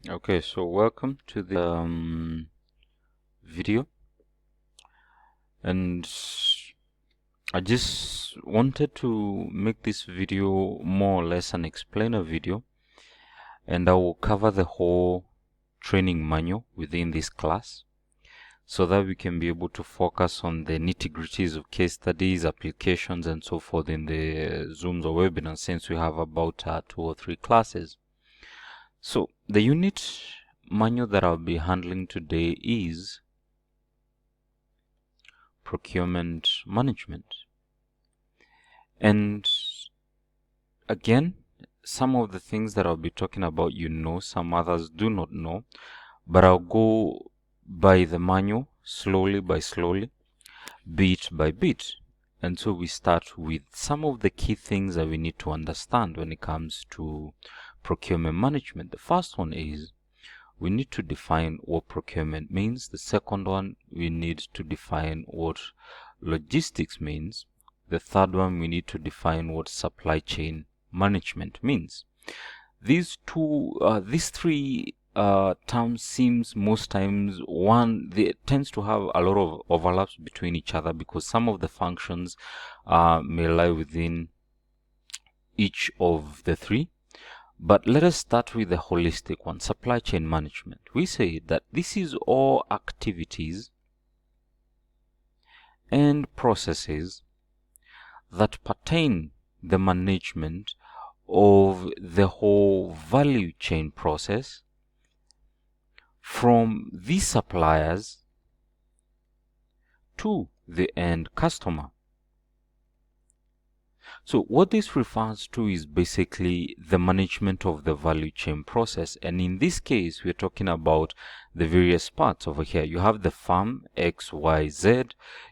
Okay, so welcome to the video, and I just wanted to make this video more or less an explainer video, and I will cover the whole training manual within this class so that we can be able to focus on the nitty-gritties of case studies, applications, and so forth in the Zooms or webinars, since we have about 2 or 3 classes. So the unit manual that I'll be handling today is procurement management. And again, some of the things that I'll be talking about, some others do not know, but I'll go by the manual slowly by slowly, bit by bit. And so we start with some of the key things that we need to understand when it comes to procurement management. The first one is we need to define what procurement means. The second one, we need to define what logistics means. The third one, we need to define what supply chain management means. These three terms seems most times they tends to have a lot of overlaps between each other because some of the functions may lie within each of the three. But let us start with the holistic one, supply chain management. We say that this is all activities and processes that pertain the management of the whole value chain process from the suppliers to the end customer. So what this refers to is basically the management of the value chain process, and in this case we're talking about the various parts over here. You have the firm X, Y, Z,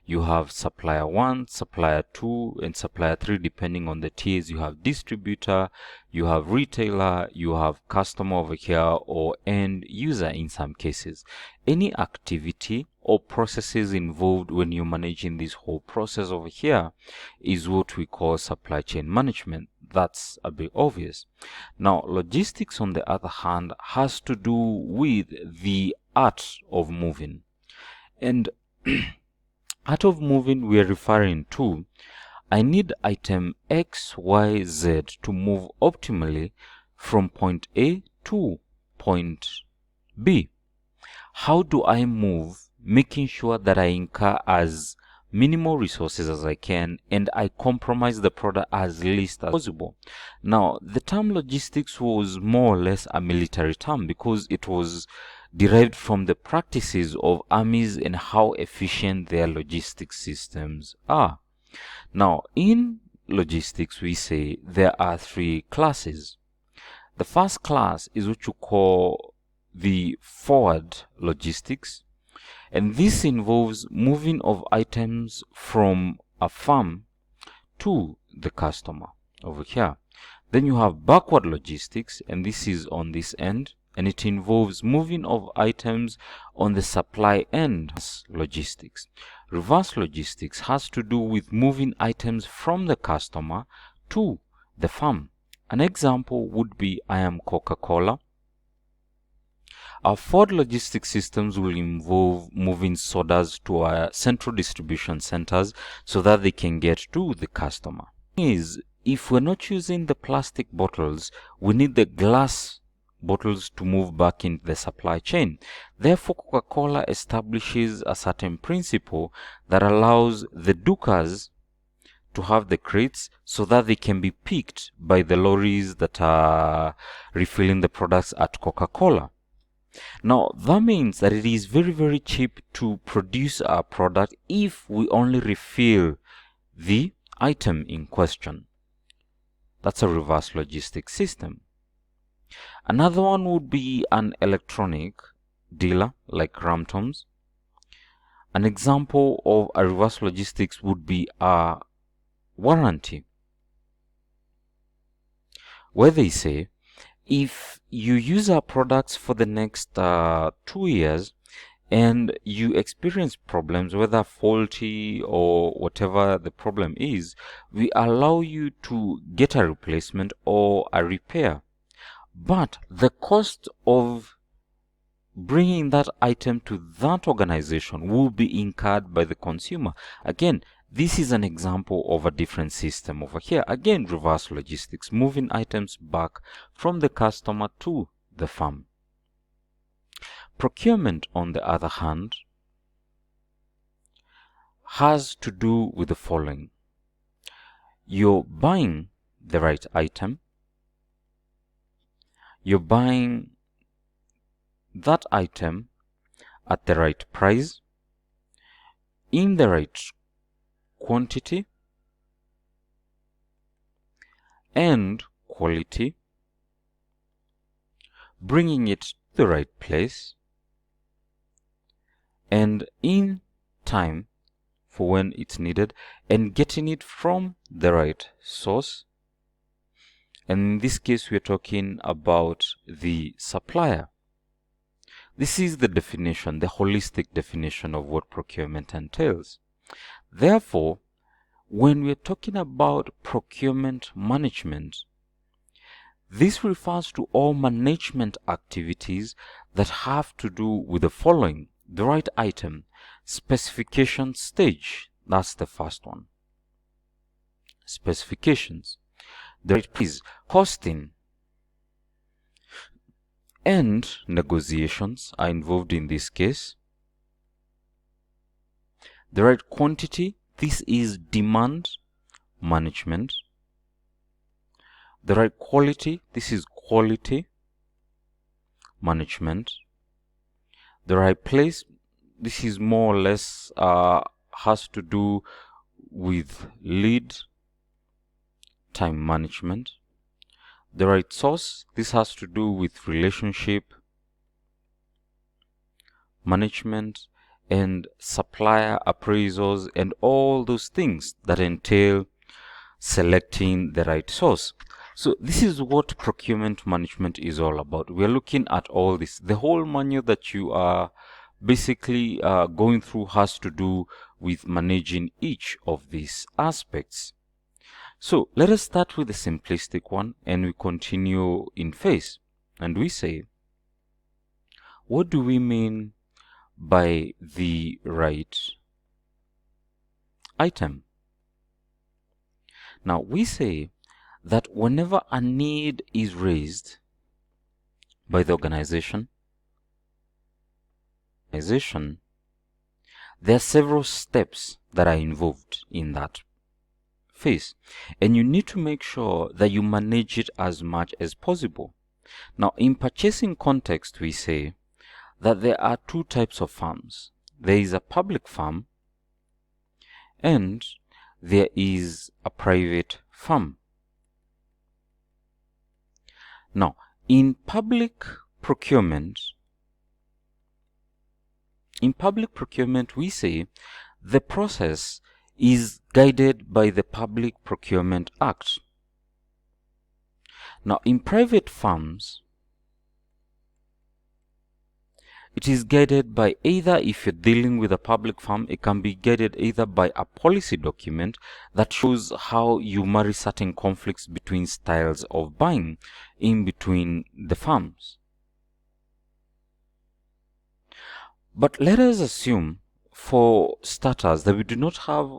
you have supplier 1, supplier 2, and supplier 3 depending on the tiers. You have distributor, you have retailer, you have customer over here, or end user in some cases. Any activity or processes involved when you're managing this whole process over here is what we call supply chain management. That's a bit obvious. Now, logistics, on the other hand, has to do with the art of moving. And art of moving, we are referring to, I need item X, Y, Z to move optimally from point A to point B. How do I move, making sure that I incur as minimal resources as I can and I compromise the product as least as possible? Now, the term logistics was more or less a military term because it was derived from the practices of armies and how efficient their logistics systems are. Now, in logistics, we say there are 3 classes. The first class is what you call the forward logistics, and this involves moving of items from a firm to the customer over here. Then you have backward logistics, and this is on this end, and it involves moving of items on the supply end. Logistics. Reverse logistics has to do with moving items from the customer to the firm. An example would be I am Coca-Cola. Our forward logistics systems will involve moving sodas to our central distribution centers so that they can get to the customer. If we're not using the plastic bottles, we need the glass bottles to move back into the supply chain. Therefore, Coca-Cola establishes a certain principle that allows the dookers to have the crates so that they can be picked by the lorries that are refilling the products at Coca-Cola. Now, that means that it is very, very cheap to produce our product if we only refill the item in question. That's a reverse logistics system. Another one would be an electronic dealer like Ramtoms. An example of a reverse logistics would be a warranty, where they say if you use our products for the next 2 years and you experience problems, whether faulty or whatever the problem is, we allow you to get a replacement or a repair. But the cost of bringing that item to that organization will be incurred by the consumer. Again, this is an example of a different system over here. Again, reverse logistics, moving items back from the customer to the firm. Procurement, on the other hand, has to do with the following. You're buying the right item. You're buying that item at the right price, in the right quantity and quality, bringing it to the right place and in time for when it's needed, and getting it from the right source. And in this case, we're talking about the supplier. This is the definition, the holistic definition of what procurement entails. Therefore, when we're talking about procurement management, this refers to all management activities that have to do with the following: the right item, specification stage, that's the first one. Specifications, the right price, costing, and negotiations are involved in this case. The right quantity, this is demand management. The right quality, this is quality management. The right place, this is more or less has to do with lead time management. The right source, this has to do with relationship management and supplier appraisals and all those things that entail selecting the right source. So this is what procurement management is all about. We are looking at all this. The whole manual that you are basically going through has to do with managing each of these aspects. So let us start with the simplistic one and we continue in phase. And we say, what do we mean by the right item? Now we say that whenever a need is raised by the organization, there are several steps that are involved in that phase, and you need to make sure that you manage it as much as possible. Now, in purchasing context, we say that there are two types of firms. There is a public firm and there is a private firm. Now, in public procurement, we say the process is guided by the Public Procurement Act. Now, in private firms, it is guided by either, if you're dealing with a public firm, it can be guided either by a policy document that shows how you marry certain conflicts between styles of buying in between the firms. But let us assume, for starters, that we do not have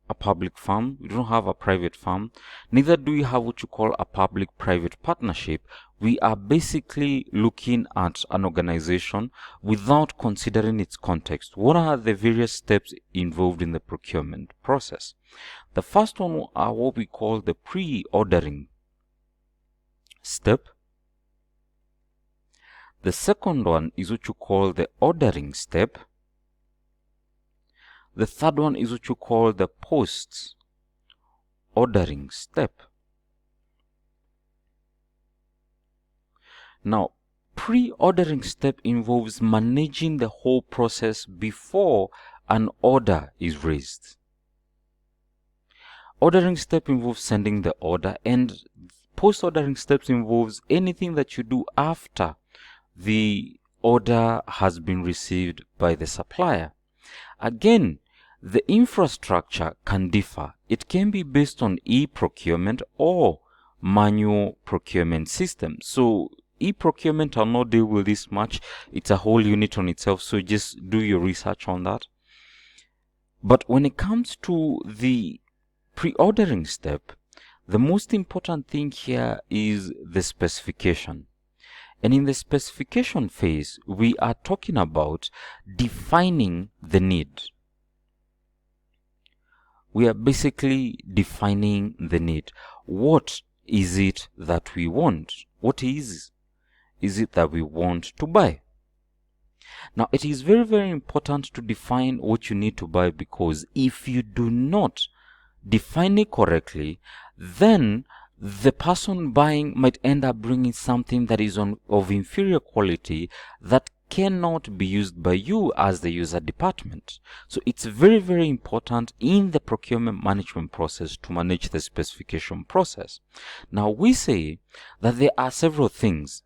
a public firm, we don't have a private firm, neither do we have what you call a public-private partnership. We are basically looking at an organization without considering its context. What are the various steps involved in the procurement process? The first one are what we call the pre-ordering step. The second one is what you call the ordering step. The third one is what you call the post-ordering step. Now, pre-ordering step involves managing the whole process before an order is raised. Ordering step involves sending the order, and post-ordering steps involves anything that you do after the order has been received by the supplier. Again, the infrastructure can differ. It can be based on e-procurement or manual procurement system. So E-procurement, I'll not deal with this much. It's a whole unit on itself, so just do your research on that. But when it comes to the pre-ordering step, the most important thing here is the specification. And in the specification phase, we are talking about defining the need. We are basically defining the need. What is it that we want? What is it that we want to buy? Now, it is very, very important to define what you need to buy, because if you do not define it correctly, then the person buying might end up bringing something that is of inferior quality that cannot be used by you as the user department. So it's very, very important in the procurement management process to manage the specification process. Now, we say that there are several things.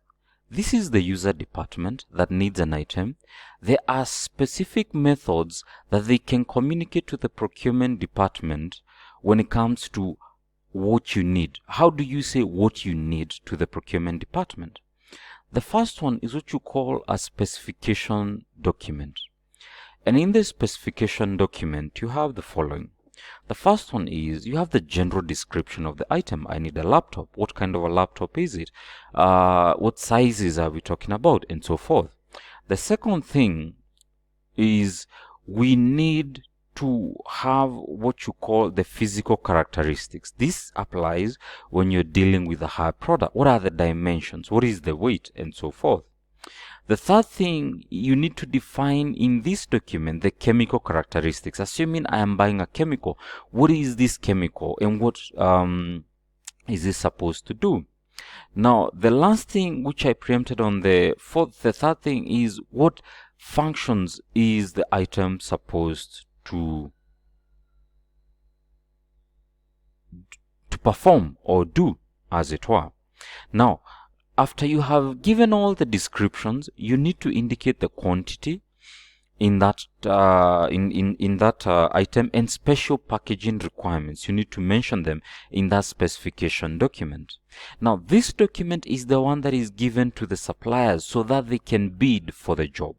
This is the user department that needs an item. There are specific methods that they can communicate to the procurement department when it comes to what you need. How do you say what you need to the procurement department? The first one is what you call a specification document. And in the specification document, you have the following. The first one is you have the general description of the item. I need a laptop. What kind of a laptop is it? What sizes are we talking about? And so forth. The second thing is we need to have what you call the physical characteristics. This applies when you're dealing with a high product. What are the dimensions? What is the weight? And so forth. The third thing, you need to define in this document the chemical characteristics. Assuming I am buying a chemical, what is this chemical and what is it supposed to do? Now, the last thing which I preempted on the third thing is what functions is the item supposed to perform or do, as it were. Now, after you have given all the descriptions, you need to indicate the quantity in that item and special packaging requirements. You need to mention them in that specification document. Now, this document is the one that is given to the suppliers so that they can bid for the job.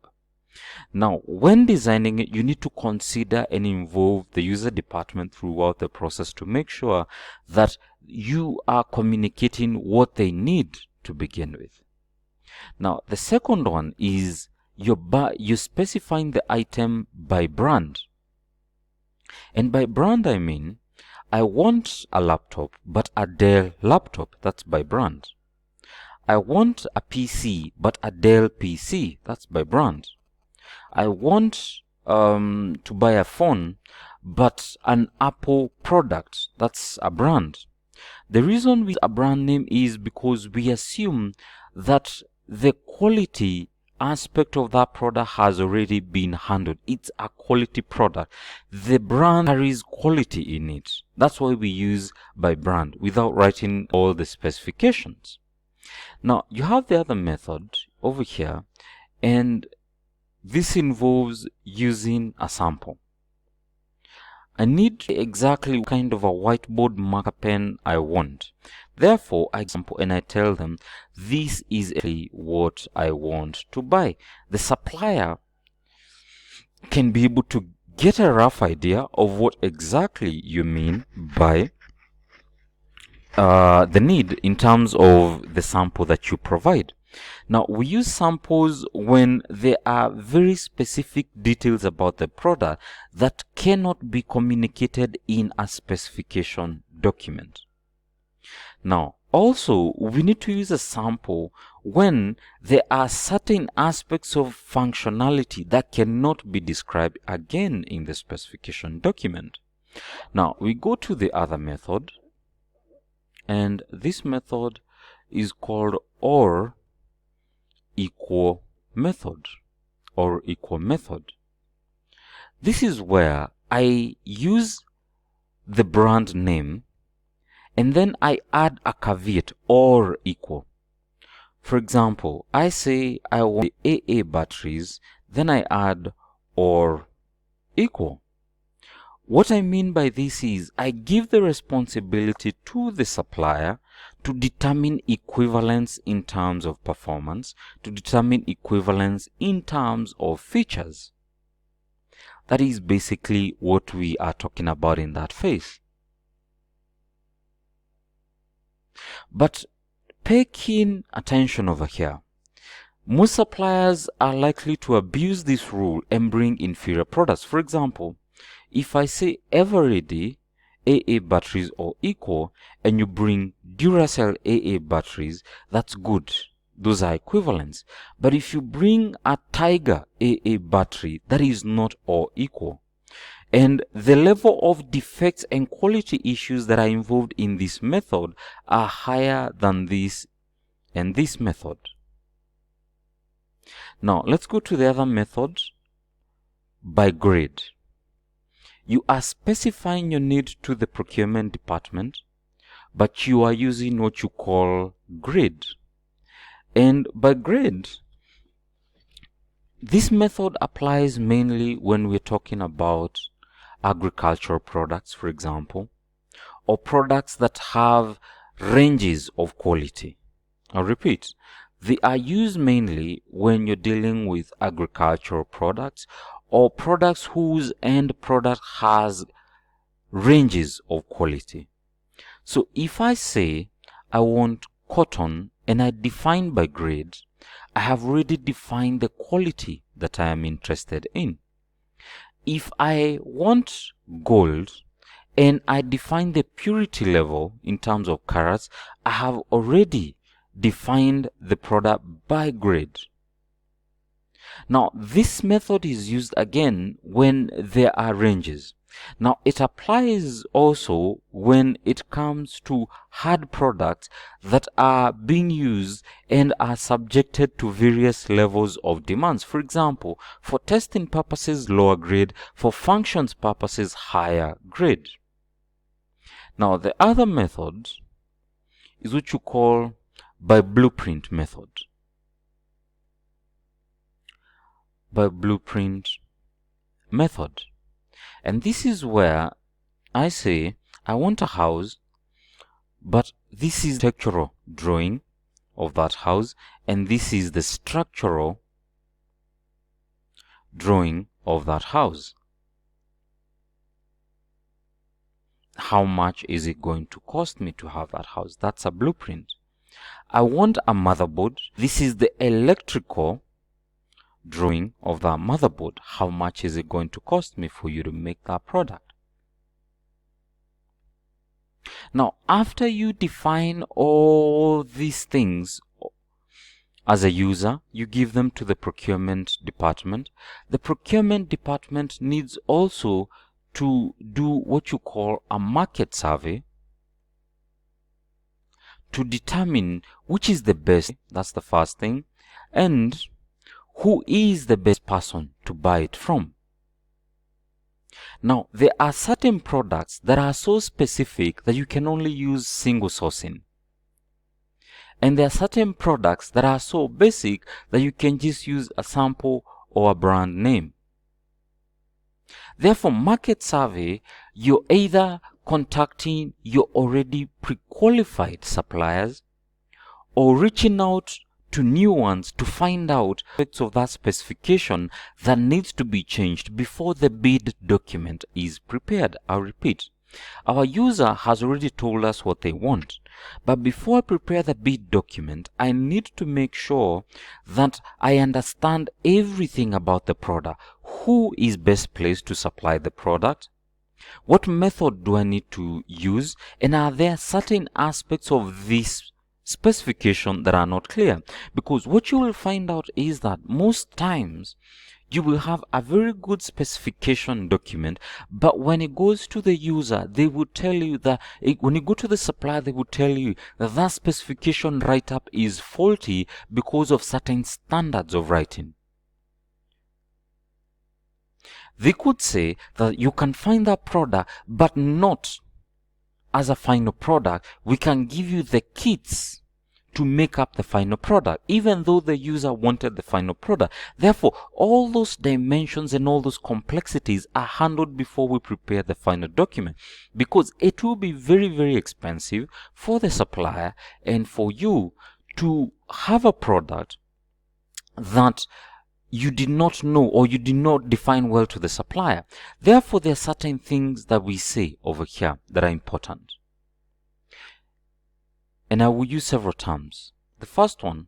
Now, when designing it, you need to consider and involve the user department throughout the process to make sure that you are communicating what they need to begin with. Now, the second one is you're specifying the item by brand. And by brand, I mean, I want a laptop, but a Dell laptop. That's by brand. I want a PC, but a Dell PC. That's by brand. I want to buy a phone, but an Apple product. That's a brand. The reason we use a brand name is because we assume that the quality aspect of that product has already been handled. It's a quality product. The brand carries quality in it. That's why we use by brand without writing all the specifications. Now, you have the other method over here, and this involves using a sample. I need exactly what kind of a whiteboard marker pen I want. Therefore, I sample and I tell them this is actually what I want to buy. The supplier can be able to get a rough idea of what exactly you mean by the need in terms of the sample that you provide. Now, we use samples when there are very specific details about the product that cannot be communicated in a specification document. Now, also, we need to use a sample when there are certain aspects of functionality that cannot be described again in the specification document. Now, we go to the other method, and this method is called or equal method. This is where I use the brand name and then I add a caveat or equal. For example, I say I want AA batteries, then I add or equal. What I mean by this is I give the responsibility to the supplier to determine equivalence in terms of performance, to determine equivalence in terms of features. That is basically what we are talking about in that phase. But pay keen attention over here. Most suppliers are likely to abuse this rule and bring inferior products. For example, if I say Eveready AA batteries are equal and you bring Duracell AA batteries, that's good. Those are equivalents. But if you bring a Tiger AA battery, that is not all equal. And the level of defects and quality issues that are involved in this method are higher than this and this method. Now, let's go to the other method, by grade. You are specifying your need to the procurement department, but you are using what you call grade. And by grade, this method applies mainly when we're talking about agricultural products, for example, or products that have ranges of quality. I'll repeat, they are used mainly when you're dealing with agricultural products or products whose end product has ranges of quality. So if I say I want cotton and I define by grade, I have already defined the quality that I am interested in. If I want gold and I define the purity level in terms of carats, I have already defined the product by grade. Now, this method is used again when there are ranges. Now, it applies also when it comes to hard products that are being used and are subjected to various levels of demands. For example, for testing purposes, lower grade; for functions purposes, higher grade. Now, the other method is what you call by blueprint method. By blueprint method. And this is where I say I want a house, but this is the architectural drawing of that house, and this is the structural drawing of that house. How much is it going to cost me to have that house? That's a blueprint. I want a motherboard. This is the electrical drawing of that motherboard. How much is it going to cost me for you to make that product? Now, after you define all these things as a user, you give them to the procurement department. The procurement department needs also to do what you call a market survey to determine which is the best. That's the first thing. And who is the best person to buy it from. Now, there are certain products that are so specific that you can only use single sourcing. And there are certain products that are so basic that you can just use a sample or a brand name. Therefore, market survey, you're either contacting your already pre-qualified suppliers or reaching out to new ones to find out aspects of that specification that needs to be changed before the bid document is prepared. I'll repeat, our user has already told us what they want, but before I prepare the bid document, I need to make sure that I understand everything about the product. Who is best placed to supply the product? What method do I need to use? And are there certain aspects of this specification that are not clear? Because what you will find out is that most times you will have a very good specification document, but when it goes to the user, they would tell you that when you go to the supplier, they would tell you that that specification write-up is faulty because of certain standards of writing. They could say that you can find that product, but not as a final product. We can give you the kits to make up the final product, even though the user wanted the final product. Therefore, all those dimensions and all those complexities are handled before we prepare the final document, because it will be very, very expensive for the supplier and for you to have a product that you did not know or you did not define well to the supplier. Therefore, there are certain things that we say over here that are important. And I will use several terms. The first one,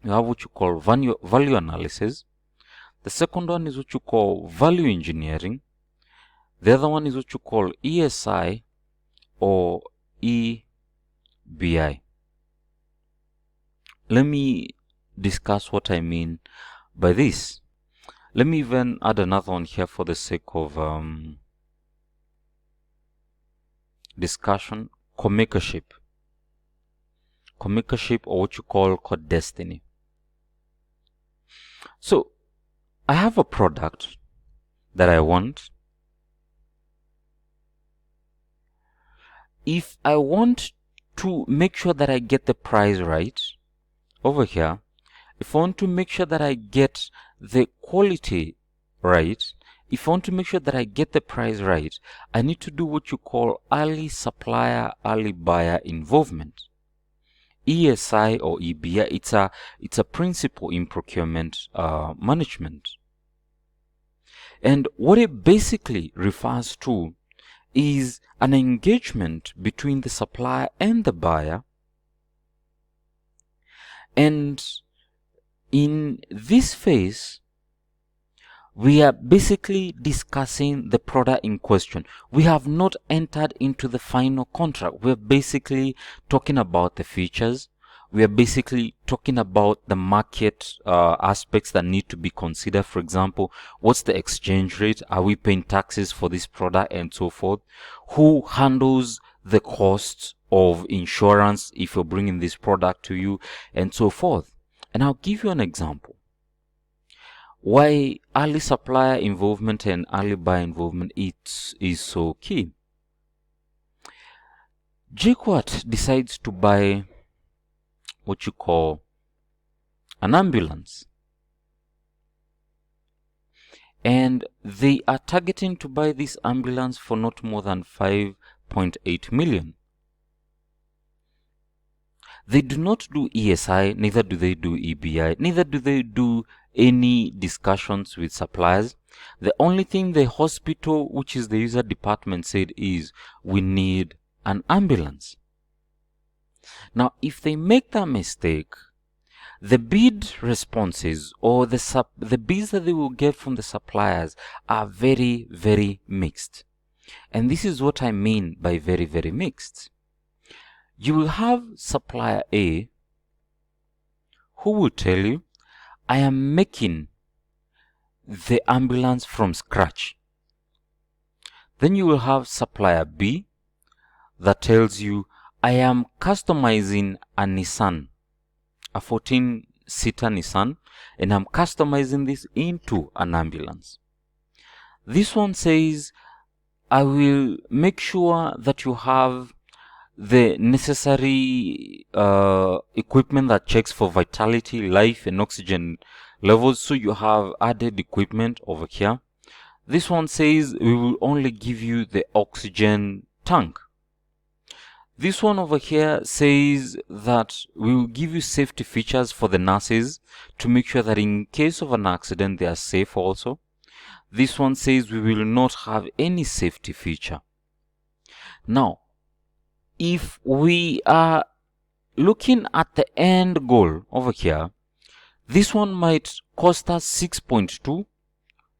you have what you call value analysis. The second one is what you call value engineering. The other one is what you call ESI or EBI. Let me discuss what I mean by this. Let me even add another one here for the sake of discussion. Co-makership. Co-makership, or what you call co-destiny. So I have a product that I want. If I want to make sure that I get the price right over here, if I want to make sure that I get the quality right, if I want to make sure that I get the price right, I need to do what you call early supplier, early buyer involvement. ESI or EBI, it's a principle in procurement management. And what it basically refers to is an engagement between the supplier and the buyer. And in this phase, we are basically discussing the product in question. We have not entered into the final contract. We're basically talking about the features. We are basically talking about the market aspects that need to be considered. For example, what's the exchange rate? Are we paying taxes for this product and so forth? Who handles the costs of insurance if you're bringing this product to you and so forth? And I'll give you an example why early supplier involvement and early buyer involvement is so key. JQuat decides to buy what you call an ambulance, and they are targeting to buy this ambulance for not more than 5.8 million. They do not do ESI, neither do they do EBI, neither do they do any discussions with suppliers. The only thing the hospital, which is the user department, said is, we need an ambulance. Now, if they make that mistake, the bid responses or the bids that they will get from the suppliers are very, very mixed. And this is what I mean by very, very mixed. You will have supplier A who will tell you, I am making the ambulance from scratch. Then you will have supplier B that tells you, I am customizing a Nissan, a 14-seater Nissan, and I'm customizing this into an ambulance. This one says, I will make sure that you have the necessary equipment that checks for vitality, life, and oxygen levels. So you have added equipment over here. This one says we will only give you the oxygen tank. This one over here says that we will give you safety features for the nurses to make sure that in case of an accident they are safe also. This one says we will not have any safety feature. Now, if we are looking at the end goal over here, this one might cost us 6.2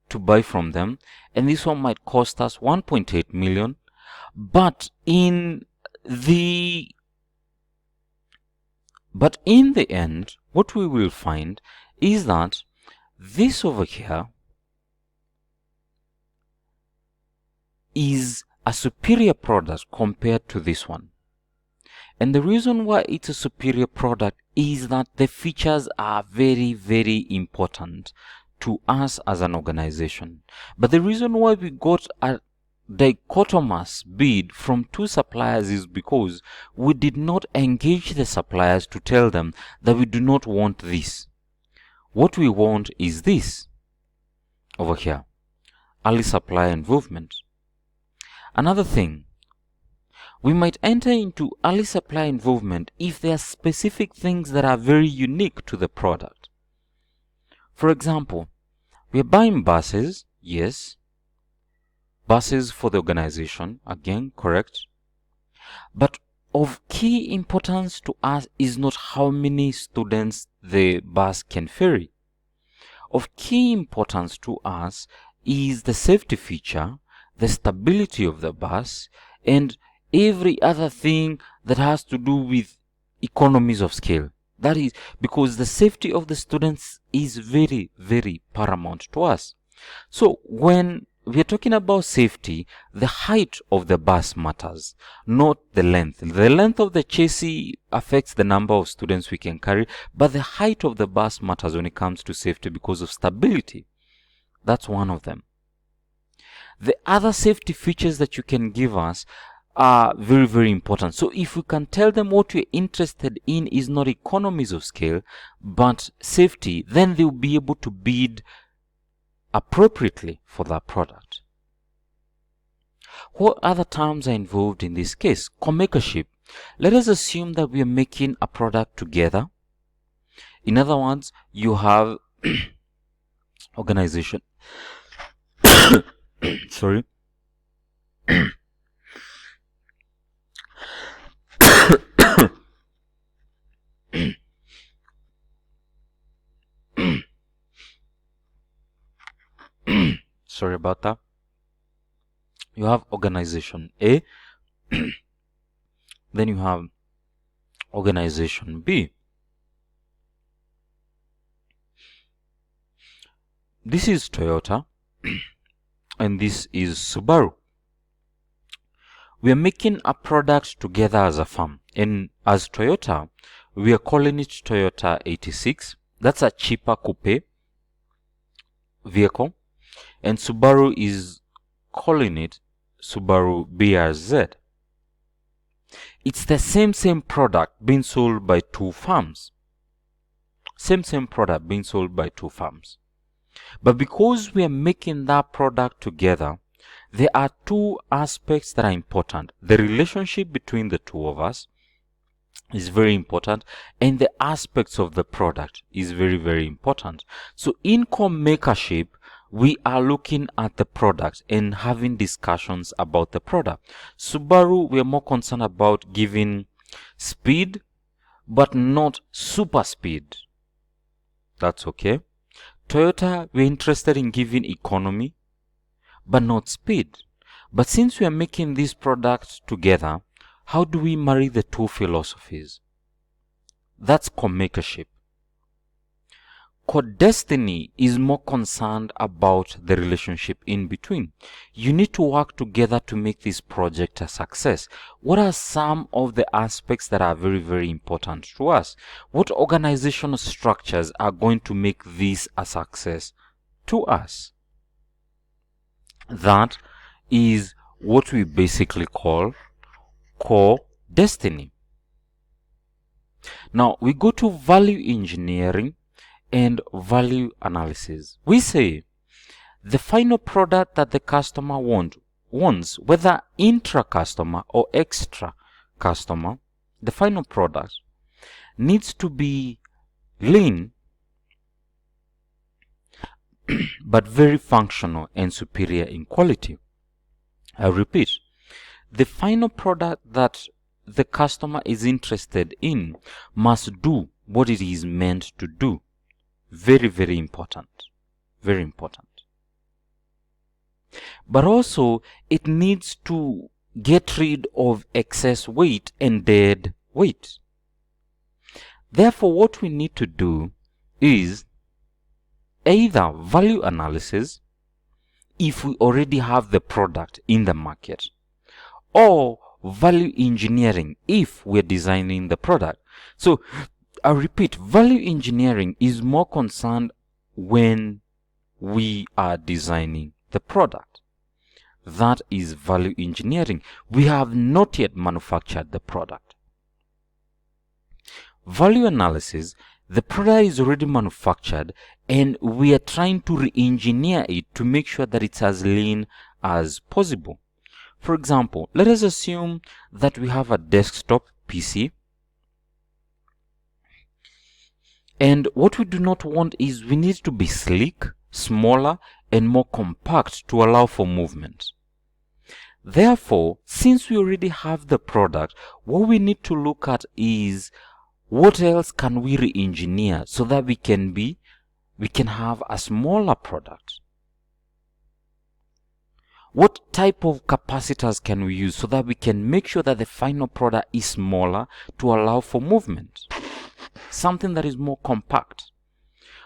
to buy from them, and this one might cost us 1.8 million. But in the end, what we will find is that this over here is a superior product compared to this one. And the reason why it's a superior product is that the features are very, very important to us as an organization. But the reason why we got a dichotomous bid from two suppliers is because we did not engage the suppliers to tell them that we do not want this. What we want is this over here, early supplier involvement. Another thing, we might enter into early supplier involvement if there are specific things that are very unique to the product. For example, we are buying buses, yes, buses for the organization, again, correct. But of key importance to us is not how many students the bus can ferry. Of key importance to us is the safety feature, the stability of the bus, and every other thing that has to do with economies of scale. That is because the safety of the students is very, very paramount to us. So when we are talking about safety, the height of the bus matters, not the length. The length of the chassis affects the number of students we can carry, but the height of the bus matters when it comes to safety because of stability. That's one of them. The other safety features that you can give us are very, very important. So if we can tell them what we're interested in is not economies of scale, but safety, then they'll be able to bid appropriately for that product. What other terms are involved in this case? Co-makership. Let us assume that we are making a product together. In other words, you have organization. Sorry. Sorry about that. You have organization A, then you have organization B. This is Toyota and this is Subaru. We are making a product together as a firm, and as Toyota, we are calling it Toyota 86. That's a cheaper coupe vehicle, and Subaru is calling it Subaru BRZ. It's the same product being sold by two firms. Same product being sold by two firms. But because we are making that product together, there are two aspects that are important. The relationship between the two of us is very important, and the aspects of the product is very, very important. So in co-makership, we are looking at the product and having discussions about the product. Subaru, we are more concerned about giving speed, but not super speed. That's okay. Toyota, we're interested in giving economy, but not speed. But since we are making these products together, how do we marry the two philosophies? That's co-makership. Co-destiny is more concerned about the relationship in between. You need to work together to make this project a success. What are some of the aspects that are very, very important to us? What organizational structures are going to make this a success to us? That is what we basically call co-destiny. Now we go to value engineering and value analysis. We say the final product that the customer wants, whether intra-customer or extra-customer, the final product needs to be lean but very functional and superior in quality. I repeat, the final product that the customer is interested in must do what it is meant to do. Very, very important. Very important. But also, it needs to get rid of excess weight and dead weight. Therefore, what we need to do is either value analysis, if we already have the product in the market, or value engineering if we're designing the product. So I repeat, value engineering is more concerned when we are designing the product. That is value engineering. We have not yet manufactured the product. Value analysis, the product is already manufactured and we are trying to re-engineer it to make sure that it's as lean as possible. For example, let us assume that we have a desktop PC, and what we do not want is we need to be sleek, smaller, and more compact to allow for movement. Therefore, since we already have the product, what we need to look at is what else can we re-engineer so that we can have a smaller product. What type of capacitors can we use so that we can make sure that the final product is smaller to allow for movement? Something that is more compact.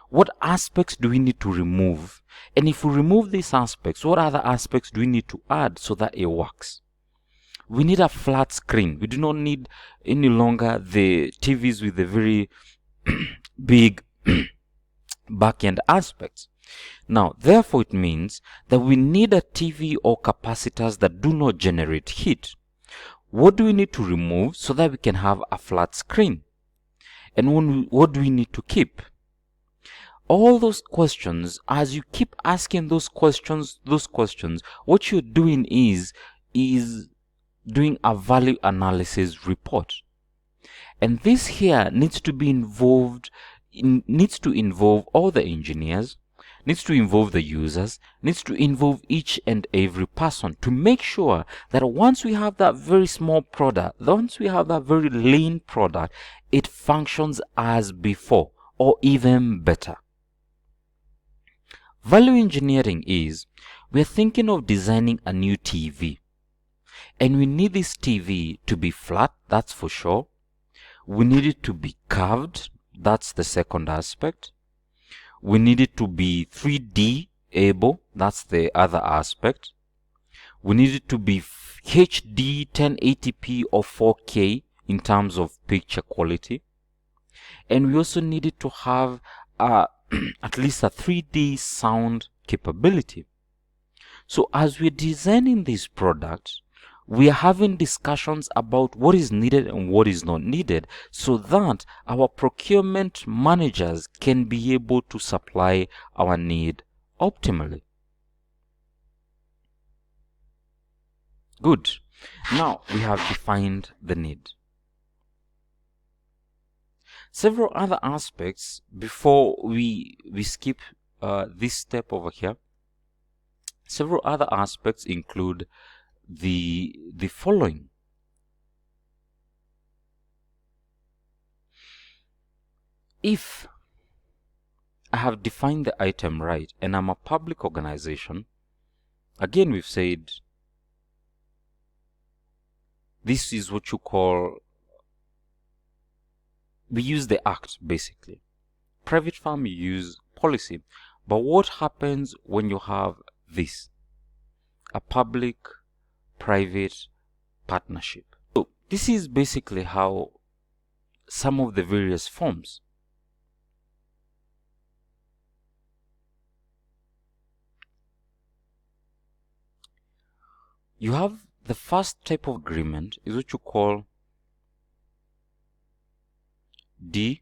What aspects do we need to remove? And if we remove these aspects, what other aspects do we need to add so that it works? We need a flat screen. We do not need any longer the TVs with the very big back-end aspects. Now, therefore, it means that we need a TV or capacitors that do not generate heat. What do we need to remove so that we can have a flat screen? And what do we need to keep? All those questions, as you keep asking those questions, what you're doing is doing a value analysis report. And this here needs to involve all the engineers, needs to involve the users, needs to involve each and every person to make sure that once we have that very small product, once we have that very lean product, it functions as before or even better. Value engineering is, we're thinking of designing a new TV. And we need this TV to be flat, that's for sure. We need it to be curved, that's the second aspect. We need it to be 3D able, that's the other aspect. We need it to be HD 1080p or 4K in terms of picture quality. And we also need it to have at least a 3D sound capability. So as we're designing this product, we are having discussions about what is needed and what is not needed so that our procurement managers can be able to supply our need optimally. Good. Now we have defined the need. Several other aspects before we skip this step over here. Several other aspects include the following. If I have defined the item right and I'm a public organization, again we've said this is what you call, we use the act basically. Private firm, you use policy. But what happens when you have this? A public-private partnership. So this is basically how some of the various forms. You have the first type of agreement is what you call DOT.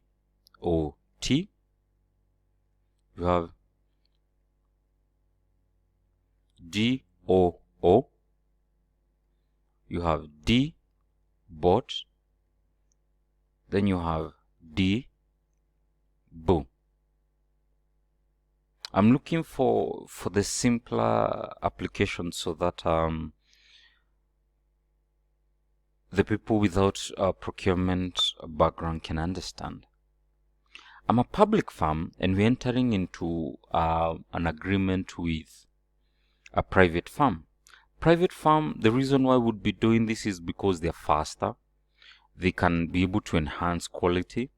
You have DOO. You have DBOT. Then you have DBO. I'm looking for the simpler application so that the people without a procurement background can understand. I'm a public firm and we're entering into an agreement with a private firm. Private firm, the reason why I would be doing this is because they're faster, they can be able to enhance quality,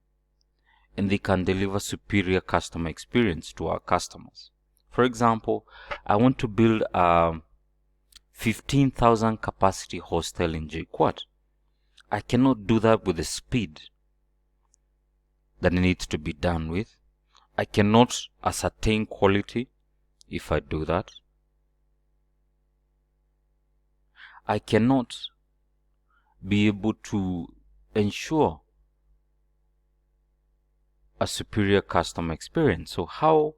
and they can deliver superior customer experience to our customers. For example, I want to build a 15,000 capacity hostel in JKUAT. I cannot do that with the speed that needs to be done with. I cannot ascertain quality if I do that. I cannot be able to ensure a superior customer experience. So how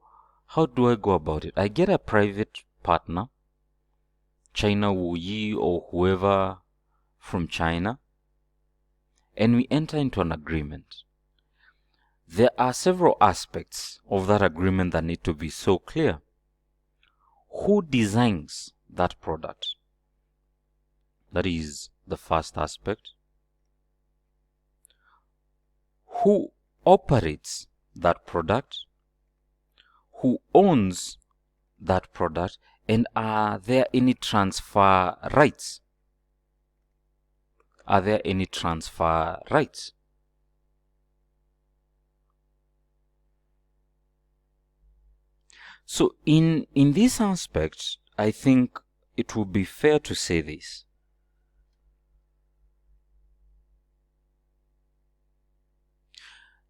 do I go about it? I get a private partner, China Wu Yi or whoever from China, and we enter into an agreement. There are several aspects of that agreement that need to be so clear. Who designs that product? That is the first aspect. Who operates that product? Who owns that product? And are there any transfer rights? Are there any transfer rights? So in this aspect, I think it would be fair to say this.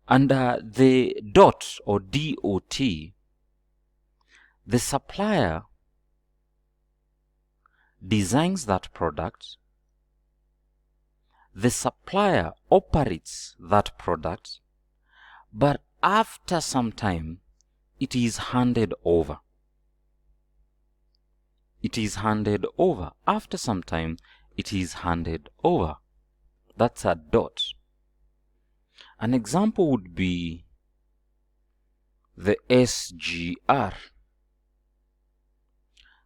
Under the DOT or DOT, the supplier designs that product, the supplier operates that product, but after some time, it is handed over. It is handed over. After some time, it is handed over. That's a DOT. An example would be the SGR.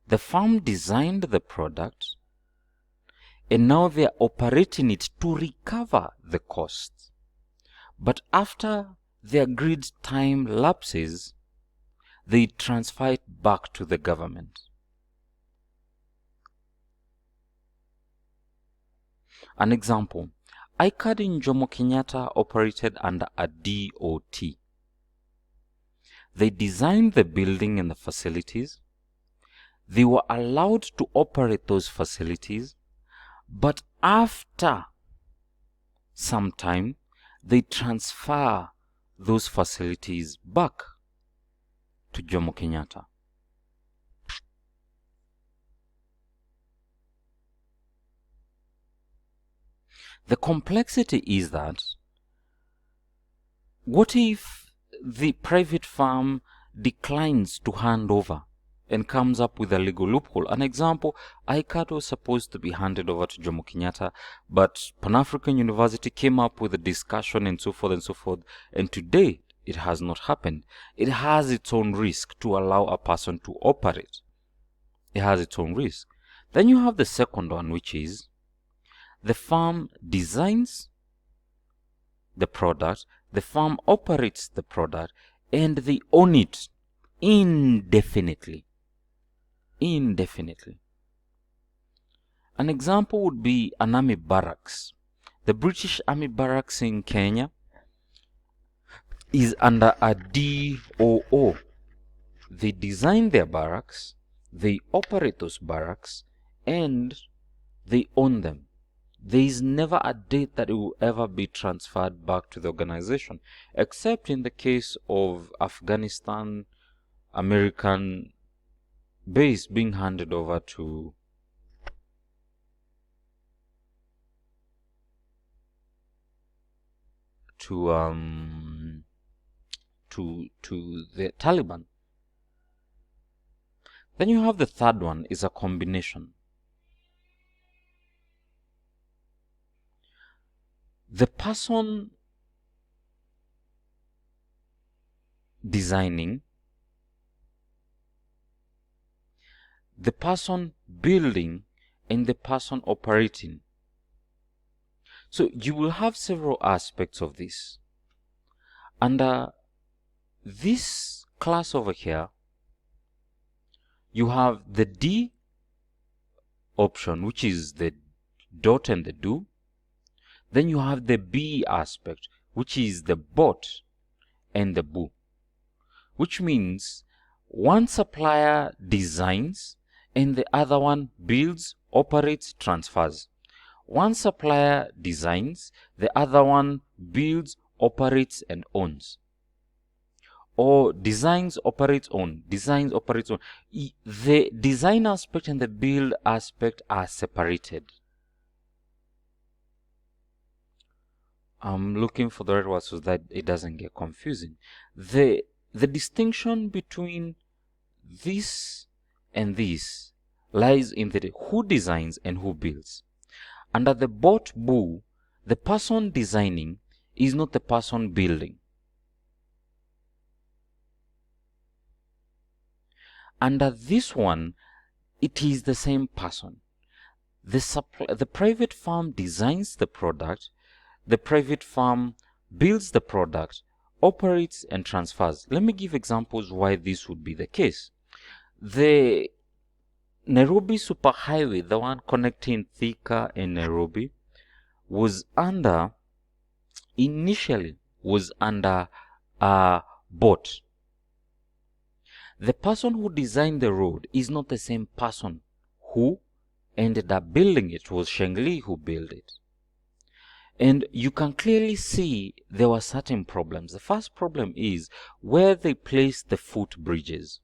The firm designed the product and now they are operating it to recover the cost. But after the agreed time lapses, they transfer it back to the government. An example, ICAD in Jomo Kenyatta operated under a DOT. They designed the building and the facilities. They were allowed to operate those facilities, but after some time, they transfer those facilities back to Jomo Kenyatta. The complexity is that, what if the private firm declines to hand over and comes up with a legal loophole? An example, ICAD was supposed to be handed over to Jomo Kenyatta, but Pan-African University came up with a discussion and so forth, and today it has not happened. It has its own risk to allow a person to operate. It has its own risk. Then you have the second one, which is the firm designs the product, the firm operates the product, and they own it indefinitely. Indefinitely. An example would be an army barracks. The British Army Barracks in Kenya is under a DOO. They design their barracks, they operate those barracks, and they own them. There is never a date that it will ever be transferred back to the organization, except in the case of Afghanistan American base being handed over to the Taliban. Then you have the third one, is a combination. The person designing, the person building, and the person operating. So you will have several aspects of this. Under this class over here, you have the D option, which is the dot and the do. Then you have the B aspect, which is the bot and the boo, which means one supplier designs and the other one builds, operates, transfers. One supplier designs, the other one builds, operates, and owns. or designs operates on. The design aspect and the build aspect are separated. I'm looking for the right word so that it doesn't get confusing. The distinction between this and this lies in the who designs and who builds. Under the bot boo, the person designing is not the person building. Under this one, it is the same person. The private firm designs the product, the private firm builds the product, operates and transfers. Let me give examples why this would be the case. The Nairobi superhighway, the one connecting Thika and Nairobi, initially was under a bot. The person who designed the road is not the same person who ended up building it. It was Shengli who built it. And you can clearly see there were certain problems. The first problem is where they placed the footbridges.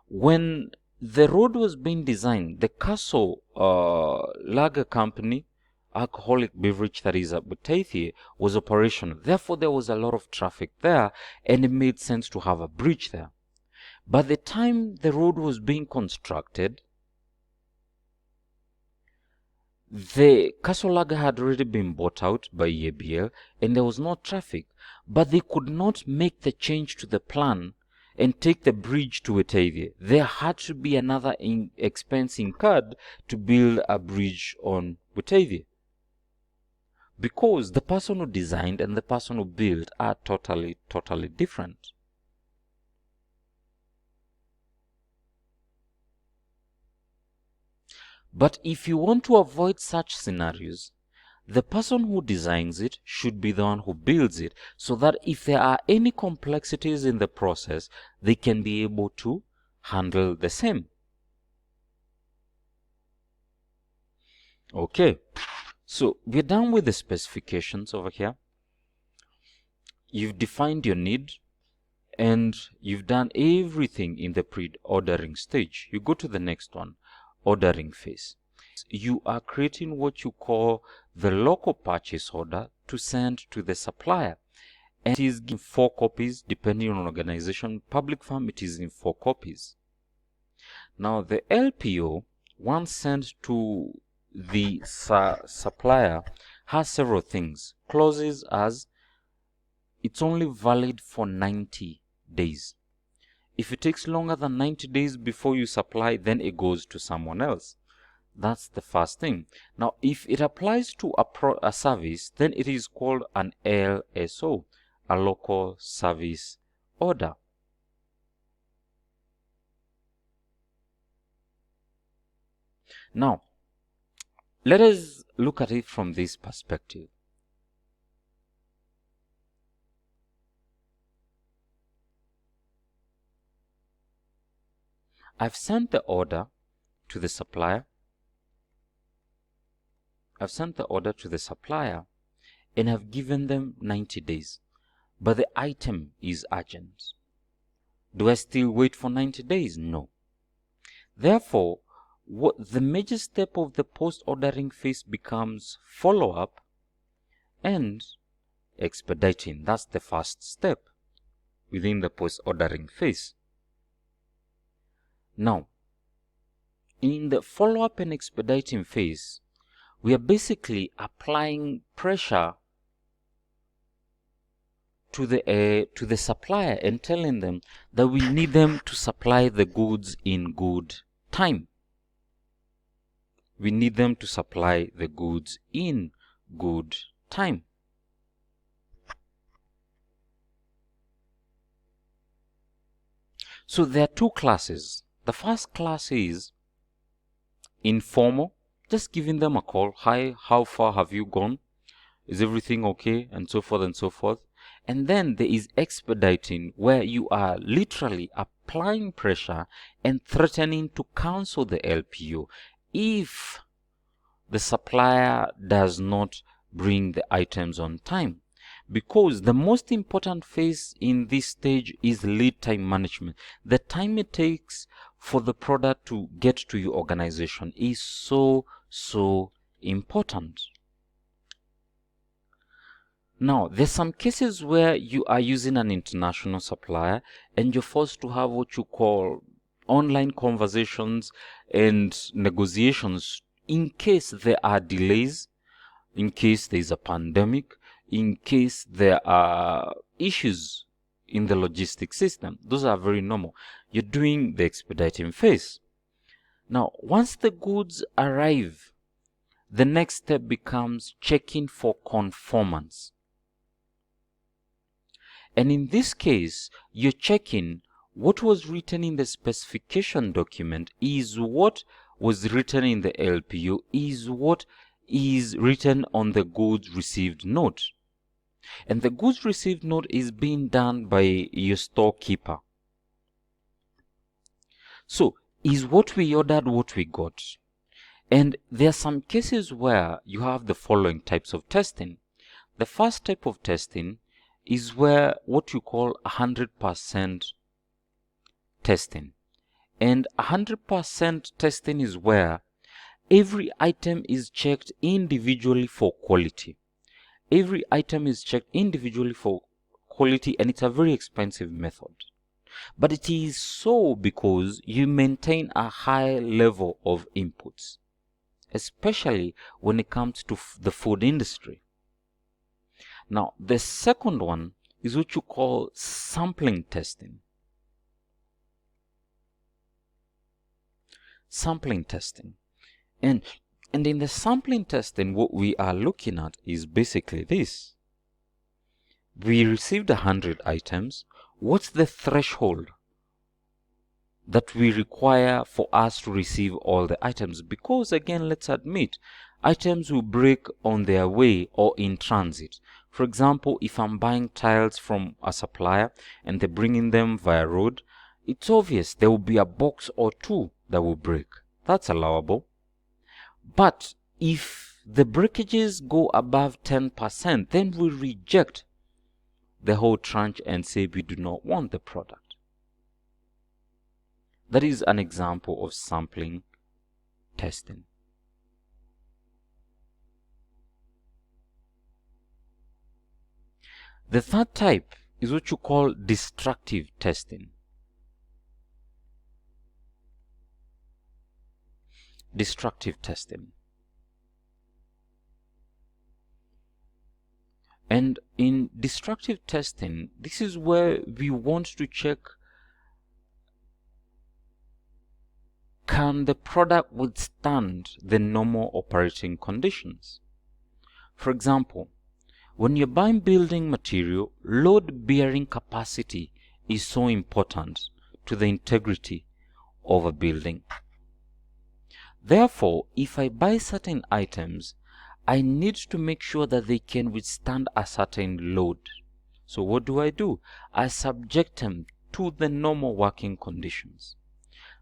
When the road was being designed, the Castle Lager Company, alcoholic beverage that is at Butaithie, was operational. Therefore, there was a lot of traffic there, and it made sense to have a bridge there. By the time the road was being constructed, the Castle Lager had already been bought out by EABL and there was no traffic, but they could not make the change to the plan and take the bridge to Butaithie. There had to be another expense incurred to build a bridge on Butaithie, because the person who designed and the person who built are totally different. But if you want to avoid such scenarios, the person who designs it should be the one who builds it, so that if there are any complexities in the process, they can be able to handle the same. Okay, so we're done with the specifications over here. You've defined your need and you've done everything in the pre-ordering stage. You go to the next one, ordering phase. You are creating what you call the local purchase order to send to the supplier, and it is in 4 copies depending on organization. Public firm, it is in 4 copies. Now the LPO, once sent to the supplier, has several things. Clauses as it's only valid for 90 days. If it takes longer than 90 days before you supply, then it goes to someone else. That's the first thing. Now, if it applies to a service, then it is called an LSO, a local service order. Now, let us look at it from this perspective. I've sent the order to the supplier. And have given them 90 days. But the item is urgent. Do I still wait for 90 days? No. Therefore, what the major step of the post-ordering phase becomes follow-up and expediting. That's the first step within the post-ordering phase. Now, in the follow-up and expediting phase, we are basically applying pressure to the supplier and telling them that we need them to supply the goods in good time. We need them to supply the goods in good time. So there are 2 classes. The first class is informal, just giving them a call. Hi, how far have you gone? Is everything okay? And so forth and so forth. And then there is expediting, where you are literally applying pressure and threatening to cancel the LPO if the supplier does not bring the items on time. because the most important phase in this stage is lead time management. The time it takes for the product to get to your organization is so important. Now, there's some cases where you are using an international supplier and you're forced to have what you call online conversations and negotiations in case there are delays, in case there is a pandemic, in case there are issues in the logistics system. Those are very normal. You're doing the expediting phase. Now, once the goods arrive, the next step becomes checking for conformance. And in this case, you're checking what was written in the specification document is what was written in the LPO, is what is written on the goods received note. And the goods received note is being done by your storekeeper. So, is what we ordered what we got? And there are some cases where you have the following types of testing. The first type of testing is where what you call 100% testing. And 100% testing is where every item is checked individually for quality. Every item is checked individually for quality, and it's a very expensive method. But it is so because you maintain a high level of inputs, especially when it comes to the food industry. Now, the second one is what you call sampling testing. Sampling testing. And in the sampling testing, what we are looking at is basically this. We received 100 items. What's the threshold that we require for us to receive all the items? Because again, let's admit, items will break on their way or in transit. For example, if I'm buying tiles from a supplier and they're bringing them via road, it's obvious there will be a box or two that will break. That's allowable. But if the breakages go above 10%, then we reject the whole tranche and say we do not want the product. That is an example of sampling testing. The third type is what you call destructive testing. Destructive testing. And in destructive testing, this is where we want to check, can the product withstand the normal operating conditions? For example, when you're buying building material, load-bearing capacity is so important to the integrity of a building. Therefore, if I buy certain items, I need to make sure that they can withstand a certain load. So what do? I subject them to the normal working conditions.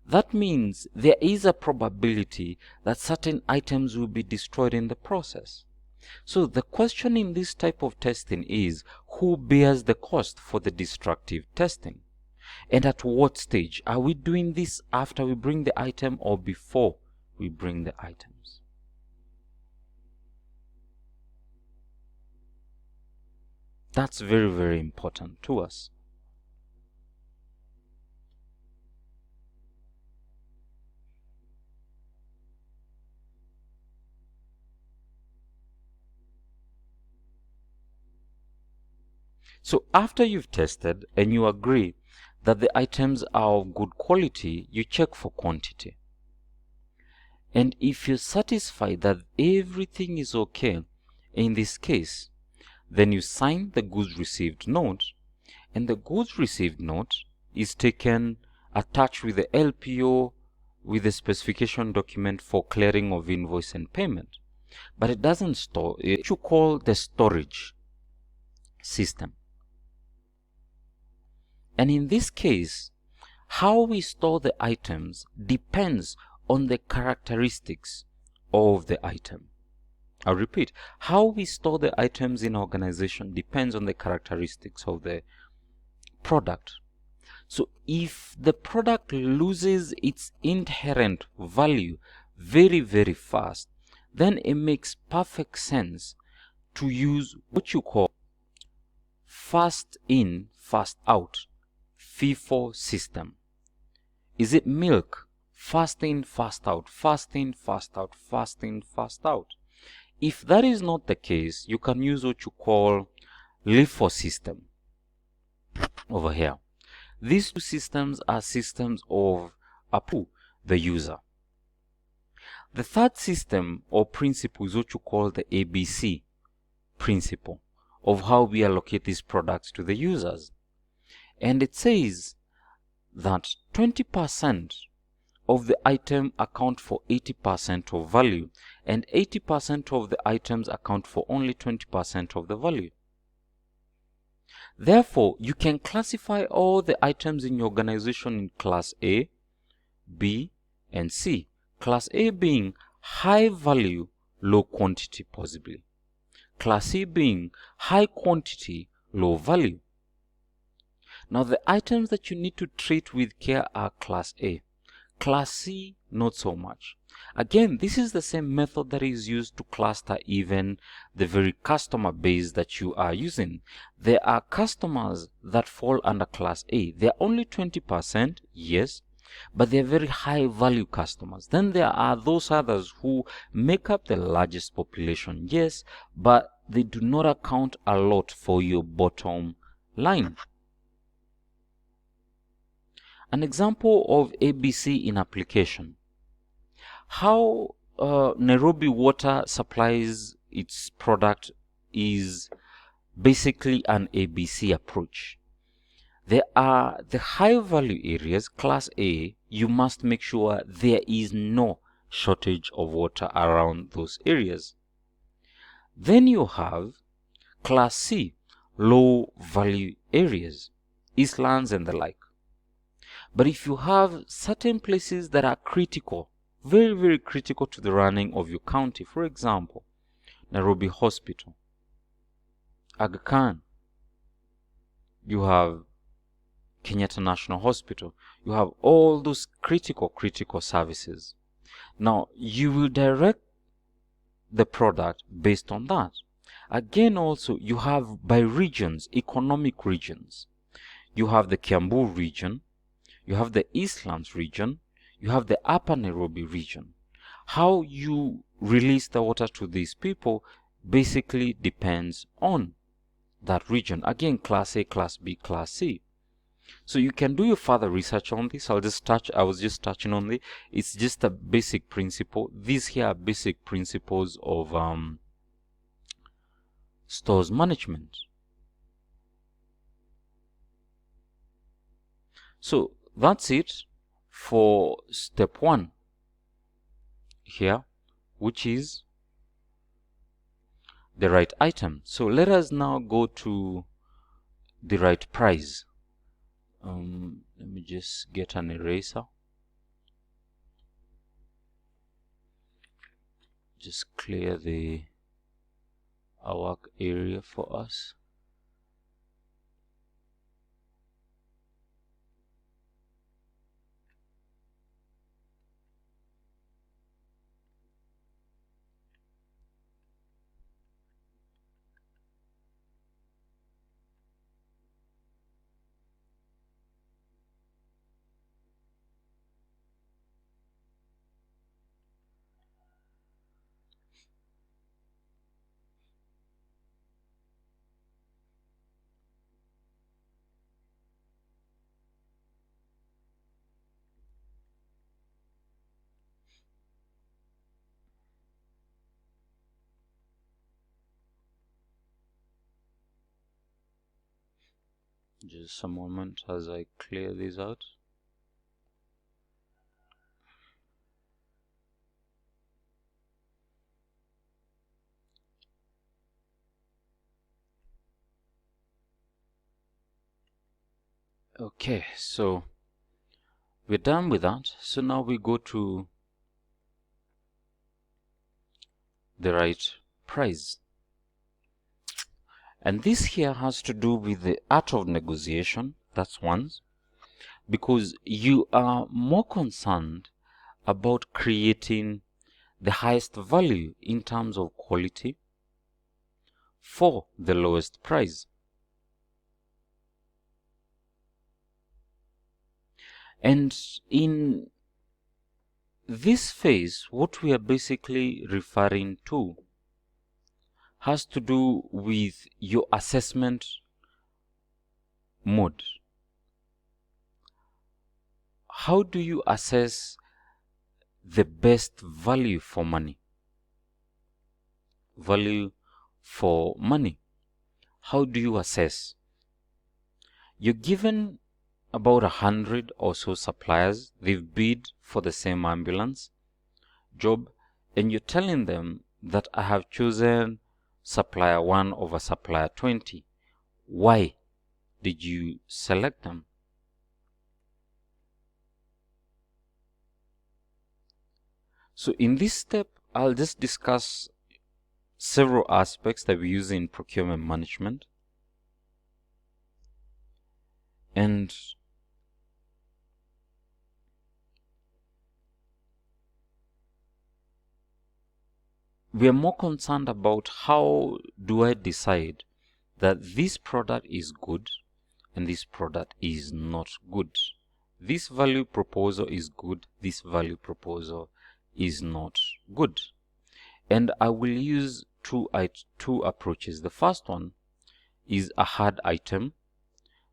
That means there is a probability that certain items will be destroyed in the process. So the question in this type of testing is, who bears the cost for the destructive testing? And at what stage? Are we doing this after we bring the item or before we bring the items? That's very, very important to us. So after you've tested and you agree that the items are of good quality, you check for quantity. And if you're satisfied that everything is okay in this case, then you sign the goods received note, and the goods received note is taken, attached with the LPO, with the specification document for clearing of invoice and payment. But it doesn't store, it you call the storage system. And in this case, how we store the items depends on the characteristics of the item. I'll repeat, how we store the items in organization depends on the characteristics of the product. So if the product loses its inherent value very, very fast, then it makes perfect sense to use what you call fast in, fast out, FIFO system. Is it milk? Fast in, fast out, fast in, fast out, fast in, fast out. If that is not the case, you can use what you call LIFO system over here. These two systems are systems of approve the user. The third system or principle is what you call the ABC principle of how we allocate these products to the users. And it says that 20% of the item account for 80% of value, and 80% of the items account for only 20% of the value. Therefore, you can classify all the items in your organization in class A, B, and C. Class A being high value, low quantity possibly. Class C being high quantity, low value. Now the items that you need to treat with care are class A. Class C, not so much. Again, this is the same method that is used to cluster even the very customer base that you are using. There are customers that fall under class A. They are only 20%, yes, but they are very high value customers. Then there are those others who make up the largest population, yes, but they do not account a lot for your bottom line. An example of ABC in application. How Nairobi Water supplies its product is basically an ABC approach. There are the high value areas, class A, you must make sure there is no shortage of water around those areas. Then you have class C, low value areas, Eastlands and the like. But if you have certain places that are critical, very, very critical to the running of your county, for example, Nairobi Hospital, Aga Khan, you have Kenyatta National Hospital, you have all those critical services. Now, you will direct the product based on that. Again, also, you have by regions, economic regions. You have the Kiambu region, you have the Eastlands region, you have the Upper Nairobi region. How you release the water to these people basically depends on that region. Again, class A, class B, class C. So you can do your further research on this. I was just touching on it. It's just a basic principle. These here are basic principles of stores management. So that's it for step 1 here, which is the right item. So let us now go to the right price. Let me just get an eraser. Just clear the work area for us. Just a moment as I clear these out. Okay, so we're done with that. So now we go to the right price. And this here has to do with the art of negotiation. That's one, because you are more concerned about creating the highest value in terms of quality for the lowest price. And in this phase, what we are basically referring to has to do with your assessment mode. How do you assess the best value for money? Value for money. How do you assess? You're given about 100 or so suppliers. They've bid for the same ambulance job, and you're telling them that I have chosen supplier 1 over supplier 20. Why did you select them? So in this step, I'll just discuss several aspects that we use in procurement management. And we are more concerned about how do I decide that this product is good and this product is not good. This value proposal is good, this value proposal is not good. And I will use two approaches. The first one is a hard item.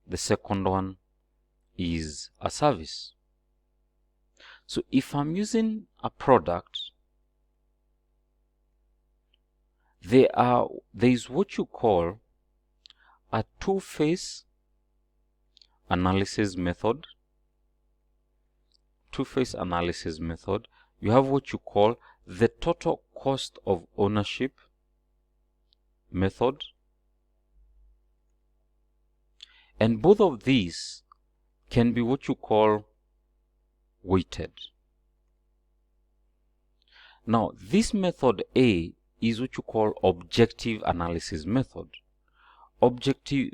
The second one is a service. So if I'm using a product, there is what you call a two-phase analysis method. Two-phase analysis method. You have what you call the total cost of ownership method. And both of these can be what you call weighted. Now, this method A is what you call objective analysis method. Objective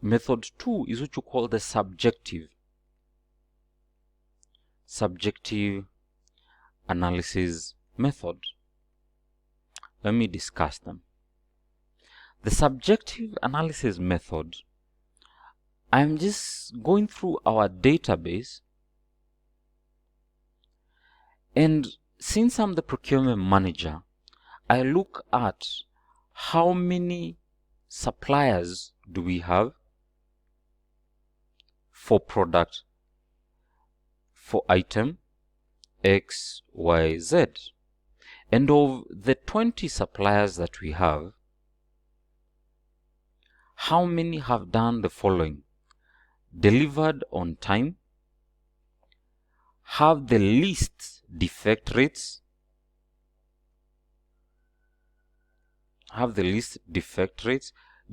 method 2 is what you call the subjective analysis method. Let me discuss them. The subjective analysis method, I'm just going through our database, and since I'm the procurement manager, I look at how many suppliers do we have for product, for item X, Y, Z. And of the 20 suppliers that we have, how many have done the following? Delivered on time, have the least defect rates,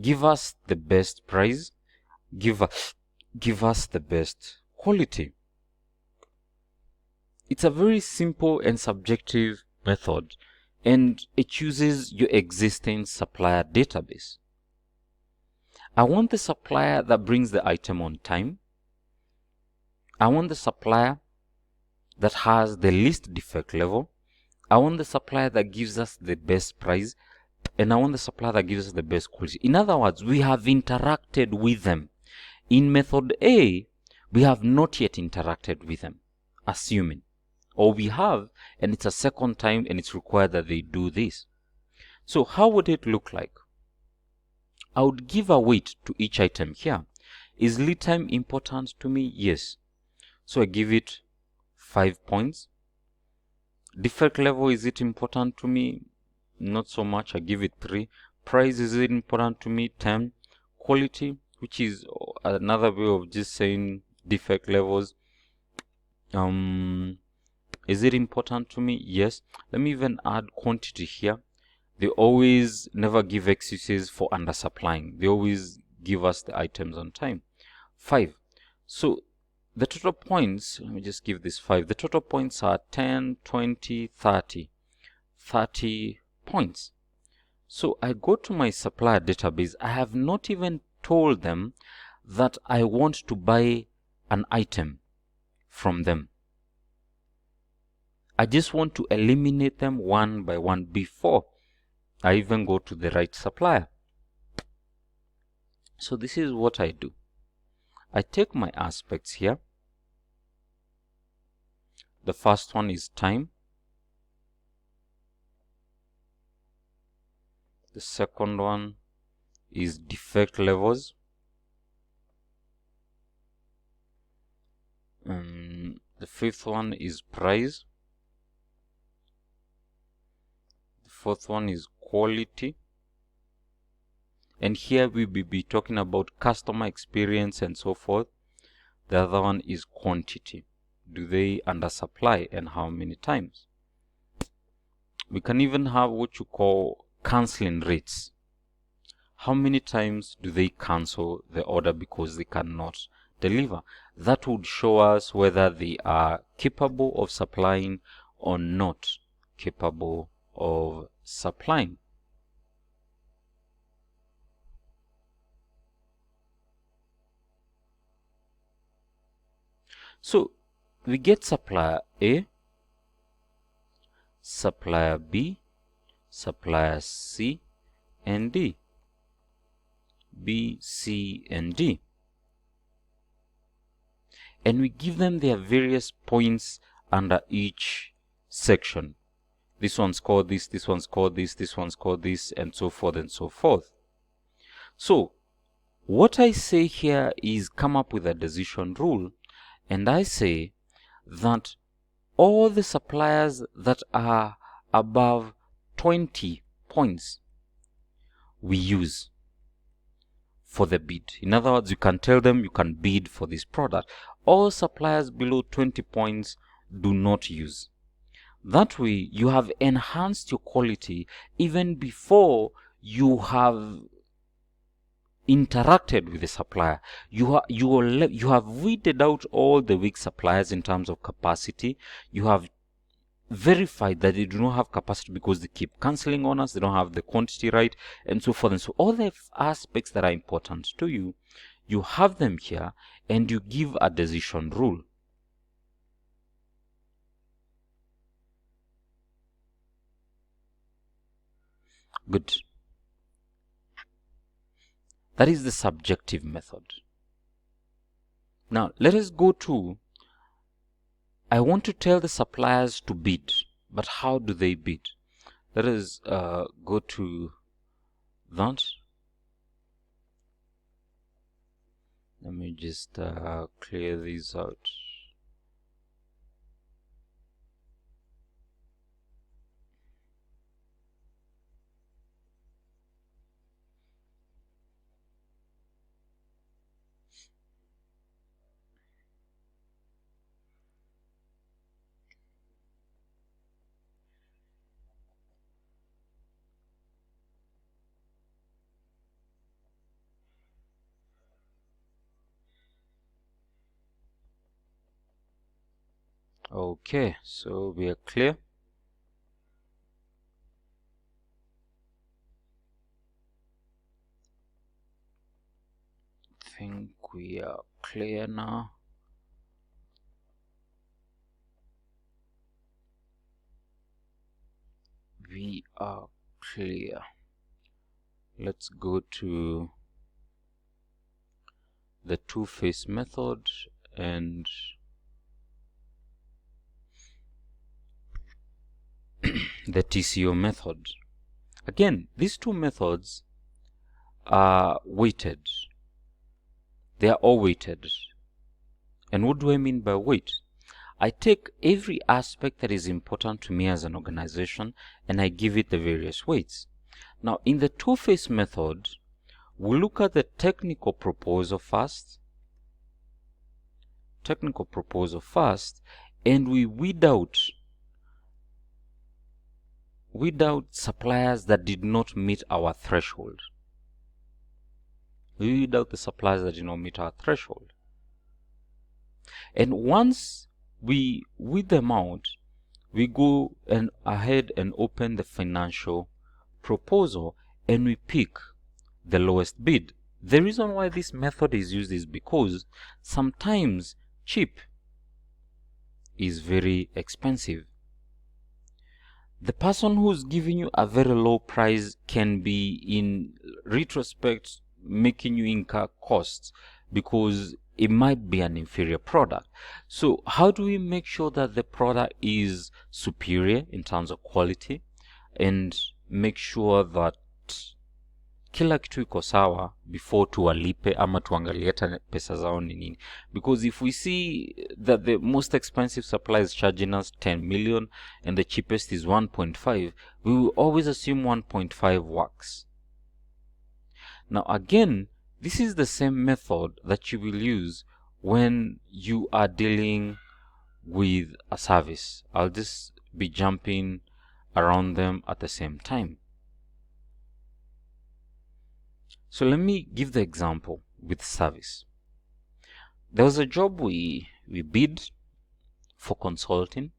give us the best price, give us the best quality. It's a very simple and subjective method, and it uses your existing supplier database. I want the supplier that brings the item on time. I want the supplier that has the least defect level. I want the supplier that gives us the best price. And I want the supplier that gives us the best quality. In other words, we have interacted with them. In method A, we have not yet interacted with them, assuming. Or we have, and it's a second time, and it's required that they do this. So how would it look like? I would give a weight to each item here. Is lead time important to me? Yes. So I give it 5 points. Defect level, is it important to me? Not so much. I give it 3. Price, is it important to me? 10. Quality, which is another way of just saying defect levels. Is it important to me? Yes. Let me even add quantity here. They always never give excuses for undersupplying. They always give us the items on time. 5. So the total points, let me just give this 5. The total points are 10, 20, 30. 30 points. So I go to my supplier database. I have not even told them that I want to buy an item from them. I just want to eliminate them one by one before I even go to the right supplier. So this is what I do. I take my aspects here. The first one is time. The second one is defect levels. The fifth one is price. The fourth one is quality. And here we will be talking about customer experience and so forth. The other one is quantity. Do they undersupply and how many times? We can even have what you call canceling rates. How many times do they cancel the order because they cannot deliver? That would show us whether they are capable of supplying or not capable of supplying. So we get supplier A, supplier B, supplier C and D. B, C and D. And we give them their various points under each section. This one's called this, this one's called this, this one's called this, and so forth and so forth. So what I say here is come up with a decision rule, and I say that all the suppliers that are above 20 points we use for the bid. In other words, you can tell them you can bid for this product. All suppliers below 20 points do not use. That way you have enhanced your quality even before you have interacted with the supplier. You have weeded out all the weak suppliers in terms of capacity. You have verified that they do not have capacity because they keep cancelling on us, they don't have the quantity right, and so forth. And so all the aspects that are important to you, you have them here, and you give a decision rule. Good. That is the subjective method. Now let us go to, I want to tell the suppliers to bid, but how do they bid? Let us go to that. Let me just clear these out. Okay, so we are clear. I think we are clear now. We are clear. Let's go to the two-phase method and the TCO method. Again, these two methods are weighted. They are all weighted. And what do I mean by weight? I take every aspect that is important to me as an organization and I give it the various weights. Now, in the two-phase method, we look at the technical proposal first, and we weed out suppliers that did not meet our threshold. We weed out the suppliers that did not meet our threshold. And once we weed them out, we go ahead and open the financial proposal and we pick the lowest bid. The reason why this method is used is because sometimes cheap is very expensive. The person who's giving you a very low price can be, in retrospect, making you incur costs because it might be an inferior product. So how do we make sure that the product is superior in terms of quality and make sure that kila kitu iko sawa before tuwalipe ama tuangalie hata pesa zao ni nini? Because if we see that the most expensive supplier is charging us 10 million and the cheapest is 1.5, we will always assume 1.5 works. Now again, this is the same method that you will use when you are dealing with a service. I'll just be jumping around them at the same time. So let me give the example with service. There was a job we bid for consulting,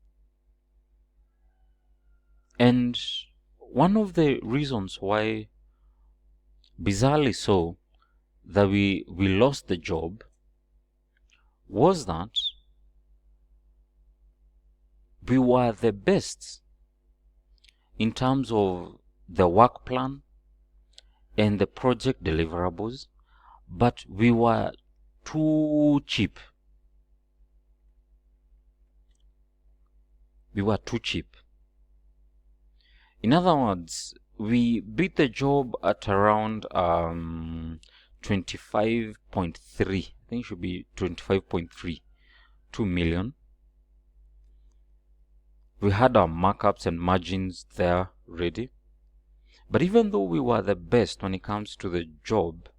and one of the reasons why, bizarrely so, that we lost the job was that we were the best in terms of the work plan and the project deliverables, but we were too cheap. We were too cheap. In other words, we bid the job at around 25.3. I think it should be 25.3, 2 million. We had our markups and margins there ready. But even though we were the best when it comes to the job,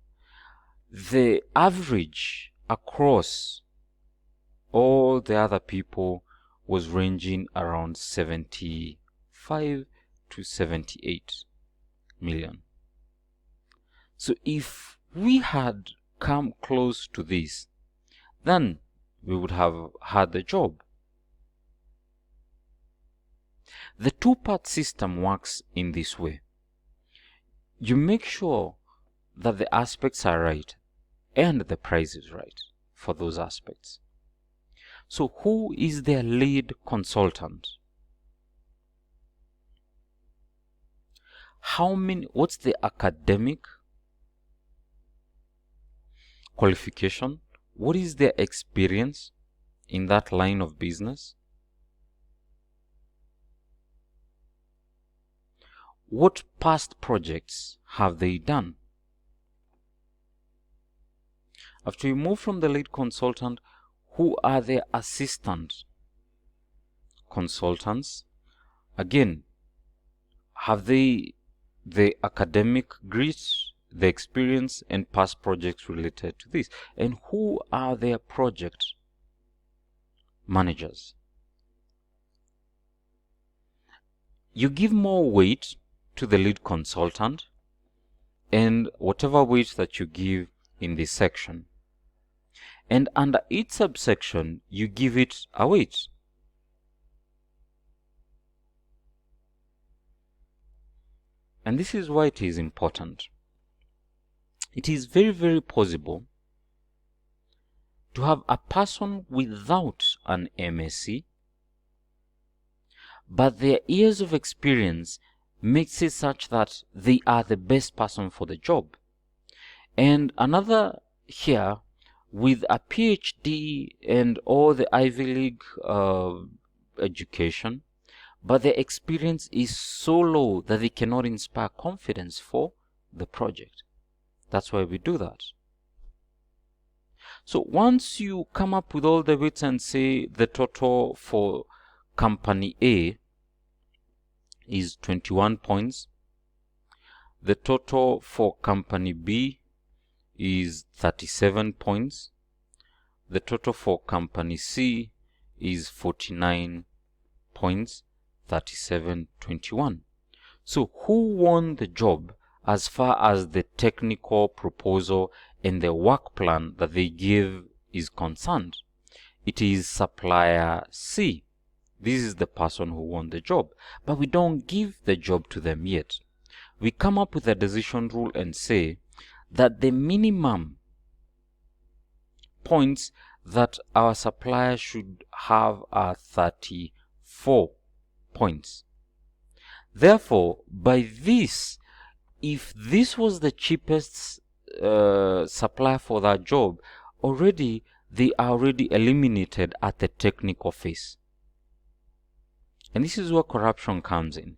the average across all the other people was ranging around 75 to 78 million. So if we had come close to this, then we would have had the job. The two-part system works in this way. You make sure that the aspects are right and the price is right for those aspects. So who is their lead consultant? What's the academic qualification? What is their experience in that line of business? What past projects have they done? After you move from the lead consultant, who are their assistant consultants? Again, have they the academic grit, the experience and past projects related to this? And who are their project managers? You give more weight to the lead consultant and whatever weight that you give in this section, and under each subsection you give it a weight. And this is why it is important. It is very, very possible to have a person without an MSc, but their years of experience makes it such that they are the best person for the job. And another here, with a PhD and all the Ivy League education, but the experience is so low that they cannot inspire confidence for the project. That's why we do that. So once you come up with all the weights and say the total for company A is 21 points, the total for company B is 37 points, the total for company C is 49 points, 37, 21. So who won the job as far as the technical proposal and the work plan that they give is concerned? It is supplier C. This is the person who won the job, but we don't give the job to them yet. we come up with a decision rule and say that the minimum points that our supplier should have are 34 points. Therefore, by this, if this was the cheapest supplier for that job, already they are already eliminated at the technical phase. And this is where corruption comes in,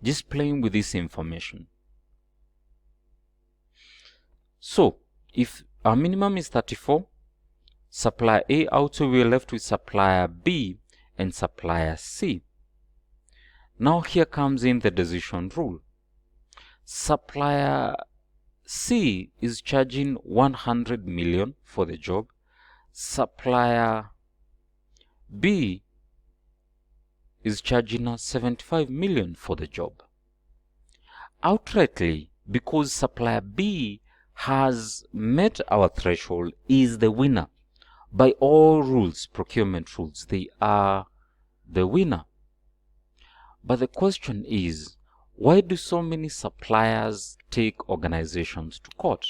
just playing with this information. So, if our minimum is 34, supplier A out, so we are left with supplier B and supplier C. Now here comes in the decision rule. Supplier C is charging 100 million for the job. Supplier B is charging us 75 million for the job. Outrightly, because supplier B has met our threshold, is the winner. By all rules, procurement rules, they are the winner. But the question is, why do so many suppliers take organizations to court?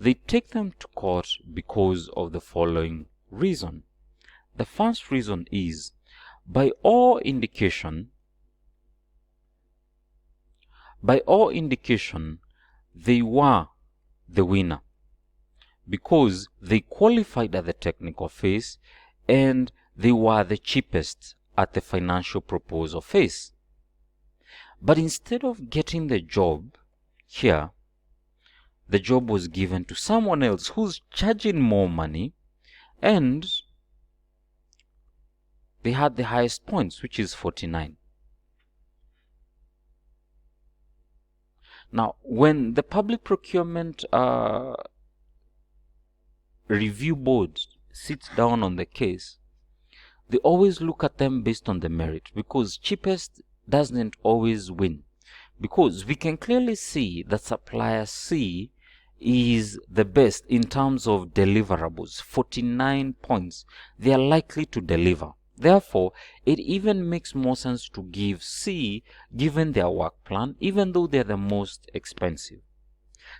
They take them to court because of the following reason. The first reason is, by all indication, they were the winner because they qualified at the technical phase and they were the cheapest at the financial proposal phase. But instead of getting the job here, the job was given to someone else who's charging more money, and they had the highest points, which is 49. Now, when the public procurement review board sits down on the case, they always look at them based on the merit, because cheapest doesn't always win. Because we can clearly see that supplier C is the best in terms of deliverables, 49 points. They are likely to deliver. Therefore, it even makes more sense to give C, given their work plan, even though they're the most expensive.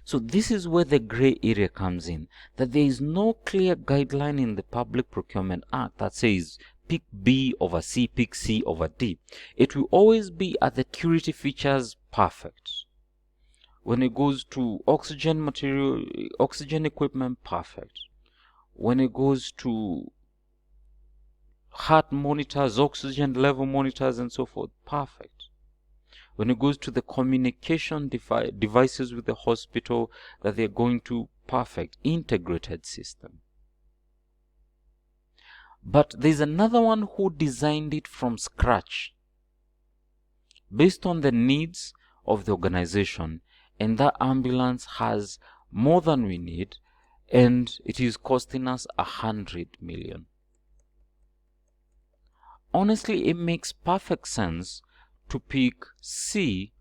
So this is where the gray area comes in, that there is no clear guideline in the Public Procurement Act that says pick B over C, pick C over D. It will always be at the security features perfect. When it goes to oxygen material, oxygen equipment, perfect. When it goes to heart monitors, oxygen level monitors and so forth, perfect. When it goes to the communication devices with the hospital that they're going to, perfect, integrated system. But there's another one who designed it from scratch based on the needs of the organization, and that ambulance has more than we need, and it is costing us 100 million. Honestly, it makes perfect sense to pick C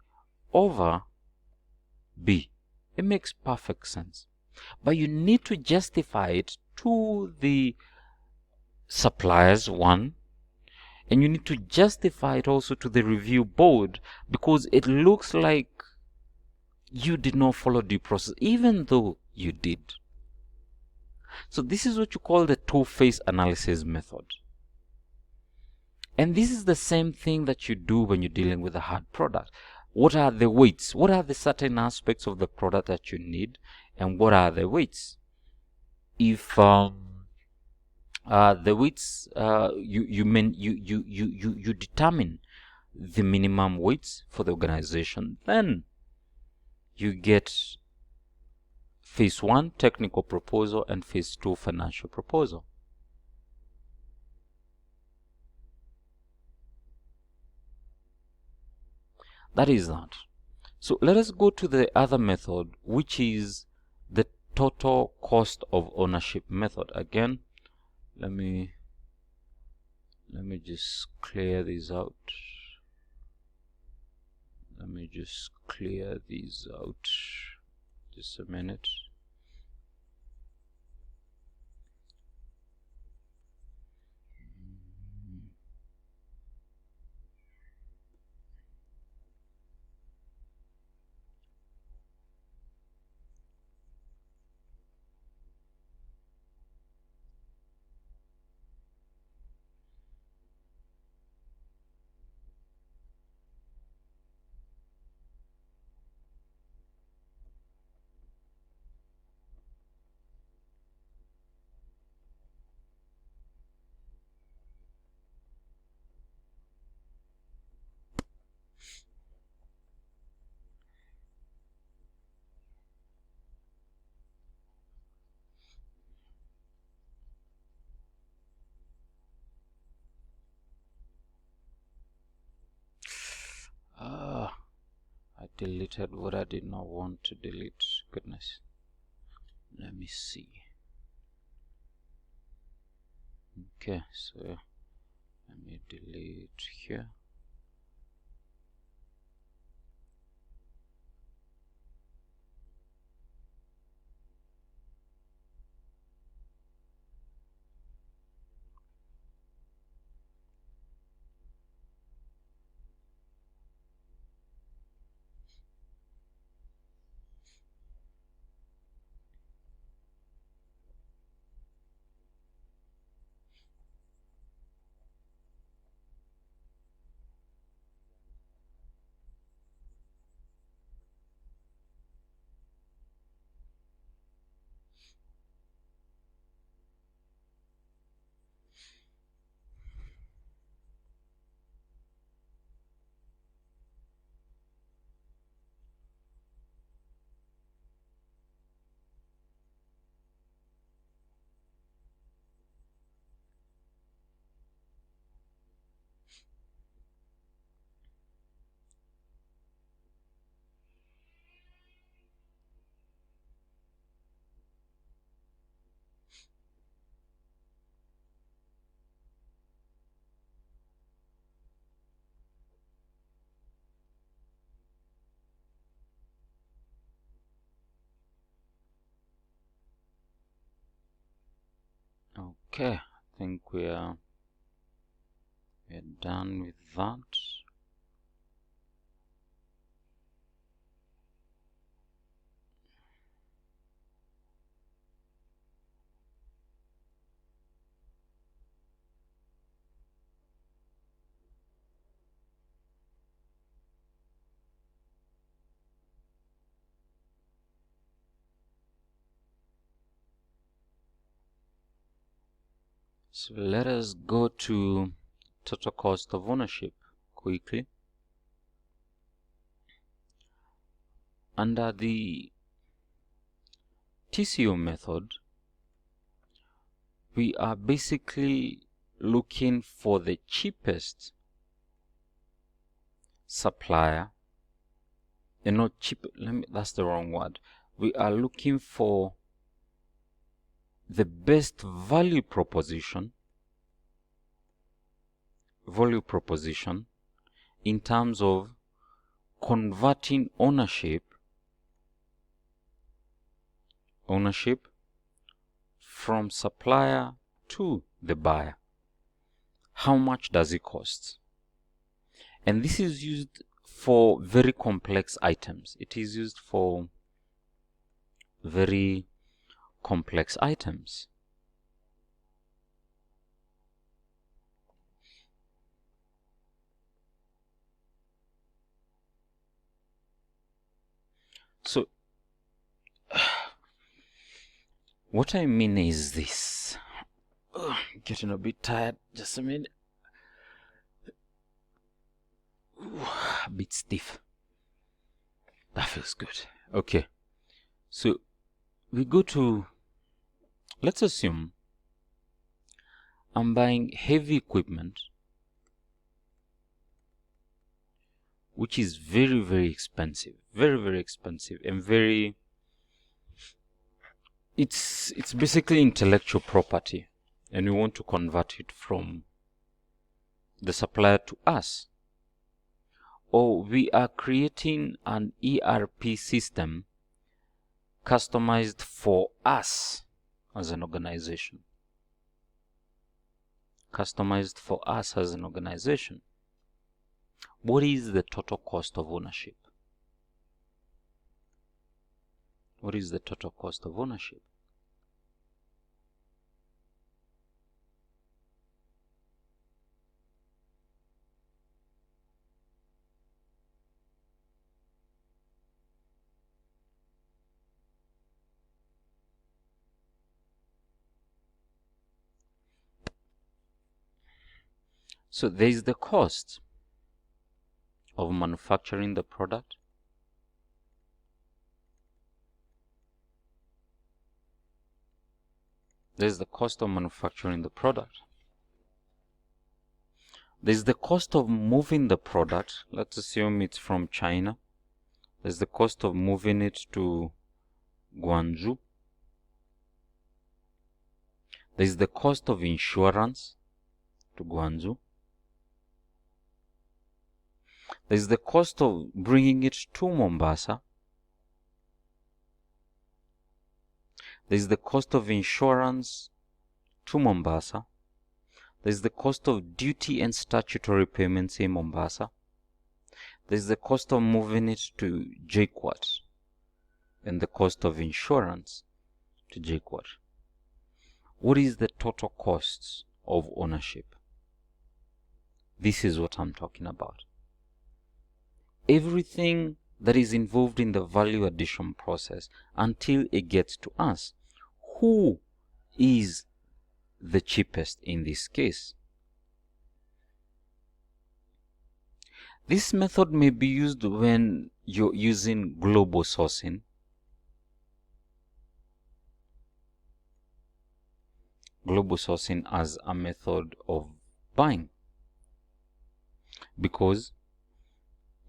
over B. It makes perfect sense. But you need to justify it to the suppliers, one, and you need to justify it also to the review board, because it looks like you did not follow due process, even though you did. So this is what you call the two-phase analysis method. And this is the same thing that you do when you're dealing with a hard product. What are the weights? What are the certain aspects of the product that you need, and what are the weights? If the weights, you determine the minimum weights for the organization, then you get phase 1 technical proposal and phase 2 financial proposal. That is that. So let us go to the other method, which is the total cost of ownership method. Again, let me just clear these out. Let me just clear these out. Just a minute. deleted what I did not want to delete. Goodness. Let me see. Okay, so let me delete here. Okay, I think we're done with that. So let us go to total cost of ownership quickly. Under the TCO method, we are basically looking for the cheapest supplier, and not cheap, that's the wrong word. We are looking for the best value proposition in terms of converting ownership from supplier to the buyer. How much does it cost? And this is used for very complex items. It is used for very complex items. So what I mean is this. Getting a bit tired. Just a minute. A bit stiff. That feels good. Okay. So we go to, let's assume I'm buying heavy equipment which is very, very expensive. Very, very expensive and very, it's basically intellectual property, and we want to convert it from the supplier to us. Or we are creating an ERP system customized for us as an organization. Customized for us as an organization. What is the total cost of ownership? What is the total cost of ownership? So there is the cost of manufacturing the product. There's the cost of manufacturing the product. There's the cost of moving the product. Let's assume it's from China. There's the cost of moving it to Guangzhou. There's the cost of insurance to Guangzhou. There's the cost of bringing it to Mombasa. There's the cost of insurance to Mombasa. There's the cost of duty and statutory payments in Mombasa. There's the cost of moving it to JKUAT and the cost of insurance to JKUAT. What is the total costs of ownership? This is what I'm talking about. Everything that is involved in the value addition process until it gets to us. Who is the cheapest in this case? This method may be used when you're using global sourcing. Global sourcing as a method of buying. Because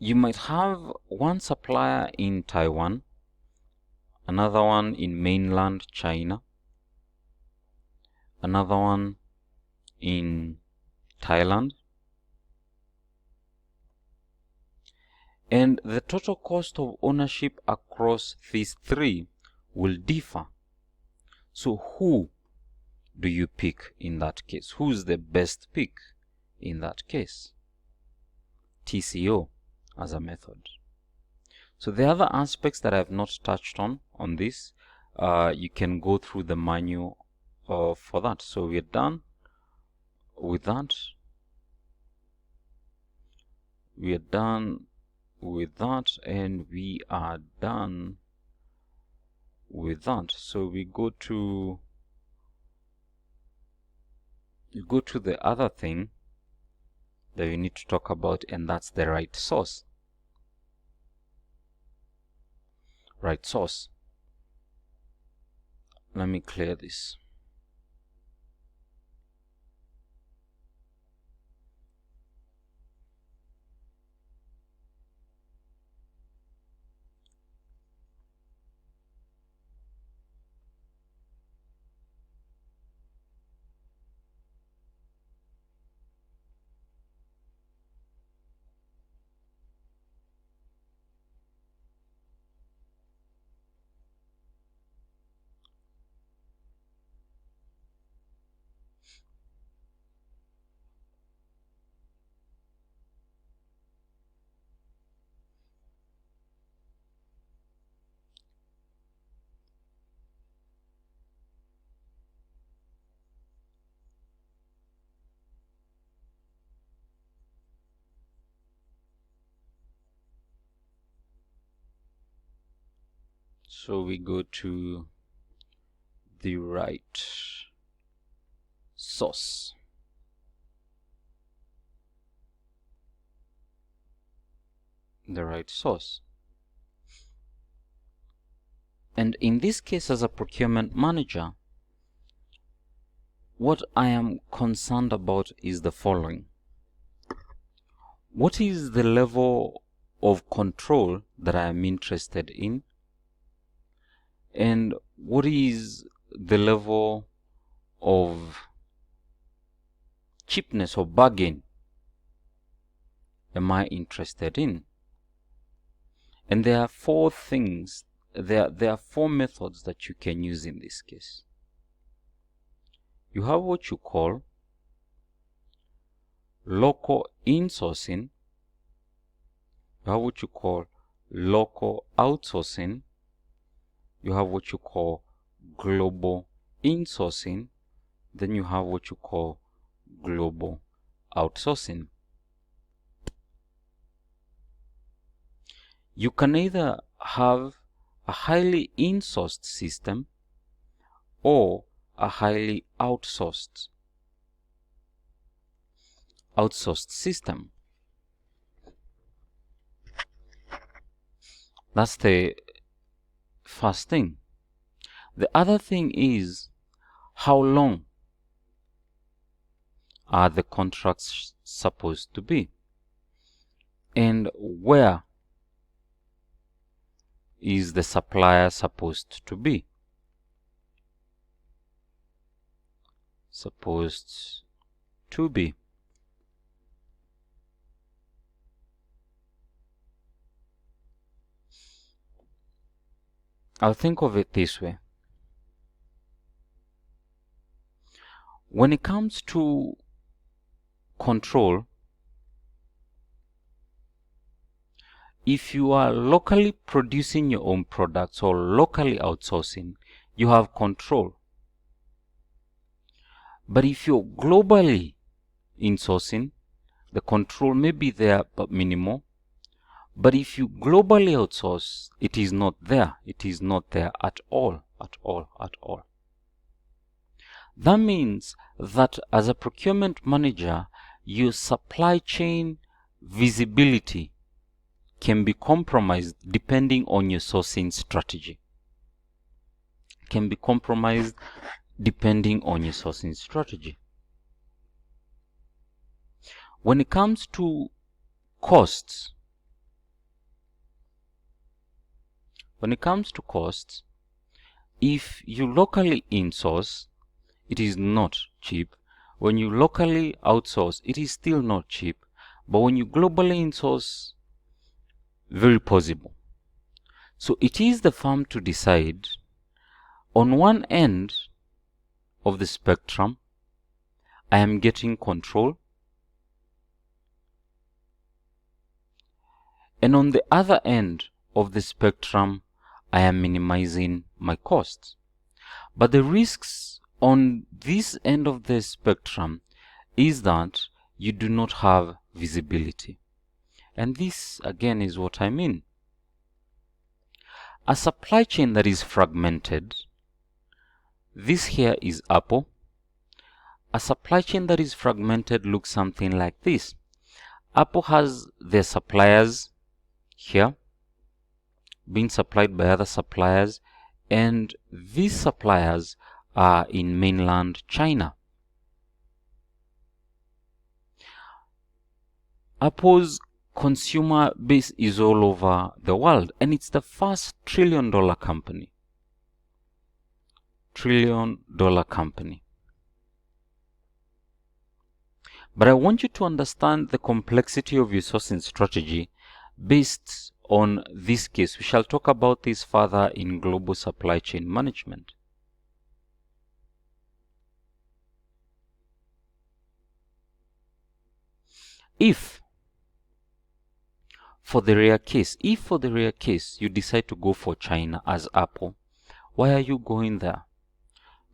you might have one supplier in Taiwan, another one in mainland China, another one in Thailand, and the total cost of ownership across these three will differ. So who do you pick in that case? Who's the best pick in that case? TCO as a method. So the other aspects that I have not touched on this, you can go through the manual for that. So we're done with that. We are done with that, and we are done with that. So we go to the other thing that we need to talk about, and that's the right source. Right source. Let me clear this. So we go to the right source. The right source. And in this case, as a procurement manager, what I am concerned about is the following. What is the level of control that I am interested in? And what is the level of cheapness or bargain am I interested in? And there are four things, there are four methods that you can use in this case. You have what you call local insourcing, you have what you call local outsourcing, you have what you call global insourcing, then you have what you call global outsourcing. You can either have a highly insourced system or a highly outsourced system. That's the first thing. The other thing is, how long are the contracts supposed to be? And where is the supplier supposed to be? Supposed to be. I'll think of it this way. When it comes to control, if you are locally producing your own products or locally outsourcing, you have control. But if you're globally insourcing, the control may be there but minimal. But if you globally outsource, it is not there. It is not there at all, at all, at all. That means that as a procurement manager, your supply chain visibility can be compromised depending on your sourcing strategy. Can be compromised depending on your sourcing strategy. When it comes to costs, if you locally insource, it is not cheap. When you locally outsource, it is still not cheap. But when you globally insource, very possible. So it is the firm to decide on one end of the spectrum, I am getting control, and on the other end of the spectrum, I am minimizing my costs. But the risks on this end of the spectrum is that you do not have visibility. And this again is what I mean. A supply chain that is fragmented, this here is Apple. A supply chain that is fragmented looks something like this. Apple has their suppliers here being supplied by other suppliers, and these suppliers are in mainland China. Apple's consumer base is all over the world, and it's the first trillion-dollar company. Trillion-dollar company. But I want you to understand the complexity of your sourcing strategy based on this case. We shall talk about this further in global supply chain management. If for the rare case you decide to go for China as Apple, why are you going there?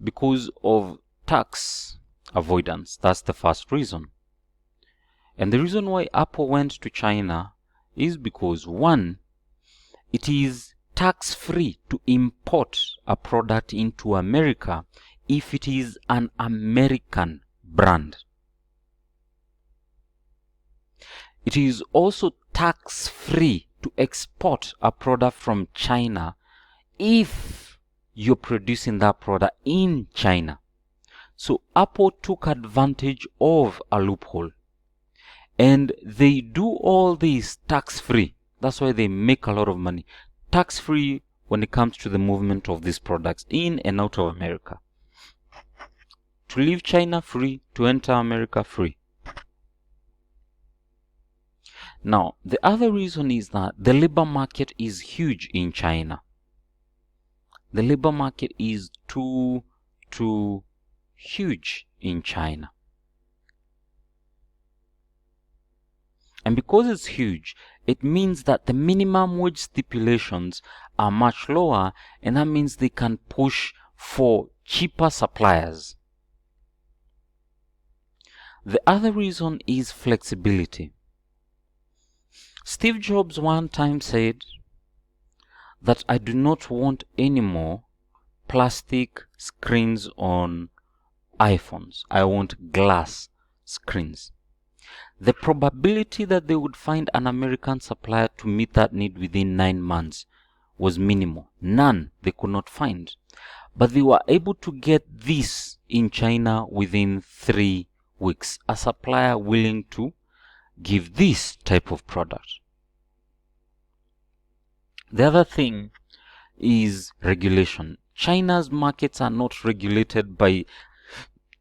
Because of tax avoidance. That's the first reason. And the reason why Apple went to China is because, one, it is tax-free to import a product into America if it is an American brand. It is also tax-free to export a product from China if you're producing that product in China. So Apple took advantage of a loophole, and they do all this tax-free. That's why they make a lot of money. Tax-free when it comes to the movement of these products in and out of America. To leave China free, to enter America free. Now, the other reason is that the labor market is huge in China. The labor market is too huge in China. And because it's huge, it means that the minimum wage stipulations are much lower, and that means they can push for cheaper suppliers. The other reason is flexibility. Steve Jobs one time said that I do not want any more plastic screens on iPhones. I want glass screens. The probability that they would find an American supplier to meet that need within 9 months was minimal. None they could not find. But they were able to get this in China within 3 weeks. A supplier willing to give this type of product. The other thing is regulation. China's markets are not regulated by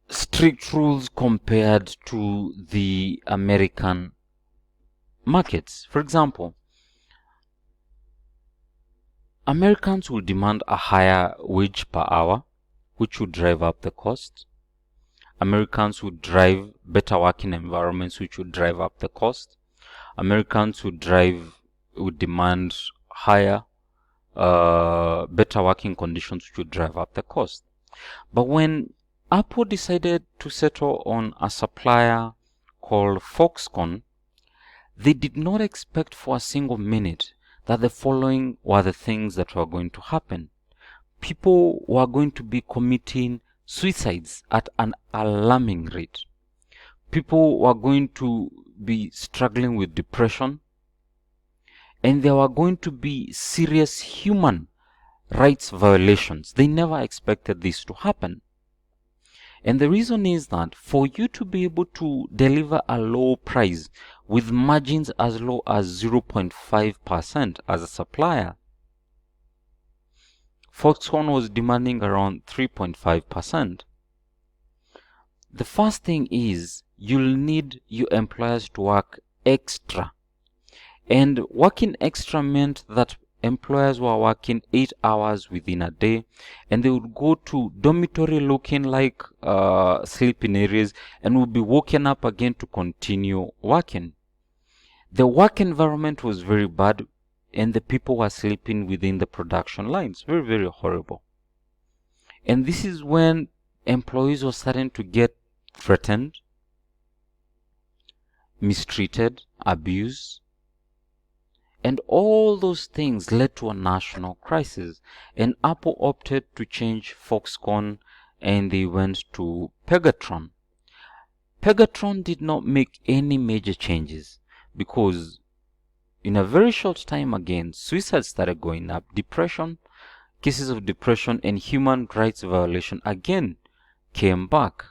strict rules compared to the American markets. For example, Americans will demand a higher wage per hour, which would drive up the cost. Americans would drive better working environments, which would drive up the cost. Americans would demand higher, better working conditions, which would drive up the cost. But when Apple decided to settle on a supplier called Foxconn, they did not expect for a single minute that the following were the things that were going to happen. People were going to be committing suicides at an alarming rate. People were going to be struggling with depression, and there were going to be serious human rights violations. They never expected this to happen. And the reason is that for you to be able to deliver a low price with margins as low as 0.5% as a supplier, Foxconn was demanding around 3.5%. The first thing is you'll need your employers to work extra. And working extra meant that employers were working 8 hours within a day, and they would go to dormitory looking like sleeping areas and would be woken up again to continue working. The work environment was very bad, and the people were sleeping within the production lines. Very, very horrible. And this is when employees were starting to get threatened, mistreated, abused. And all those things led to a national crisis. And Apple opted to change Foxconn and they went to Pegatron. Pegatron did not make any major changes because in a very short time again, suicide started going up, depression, cases of depression and human rights violation again came back.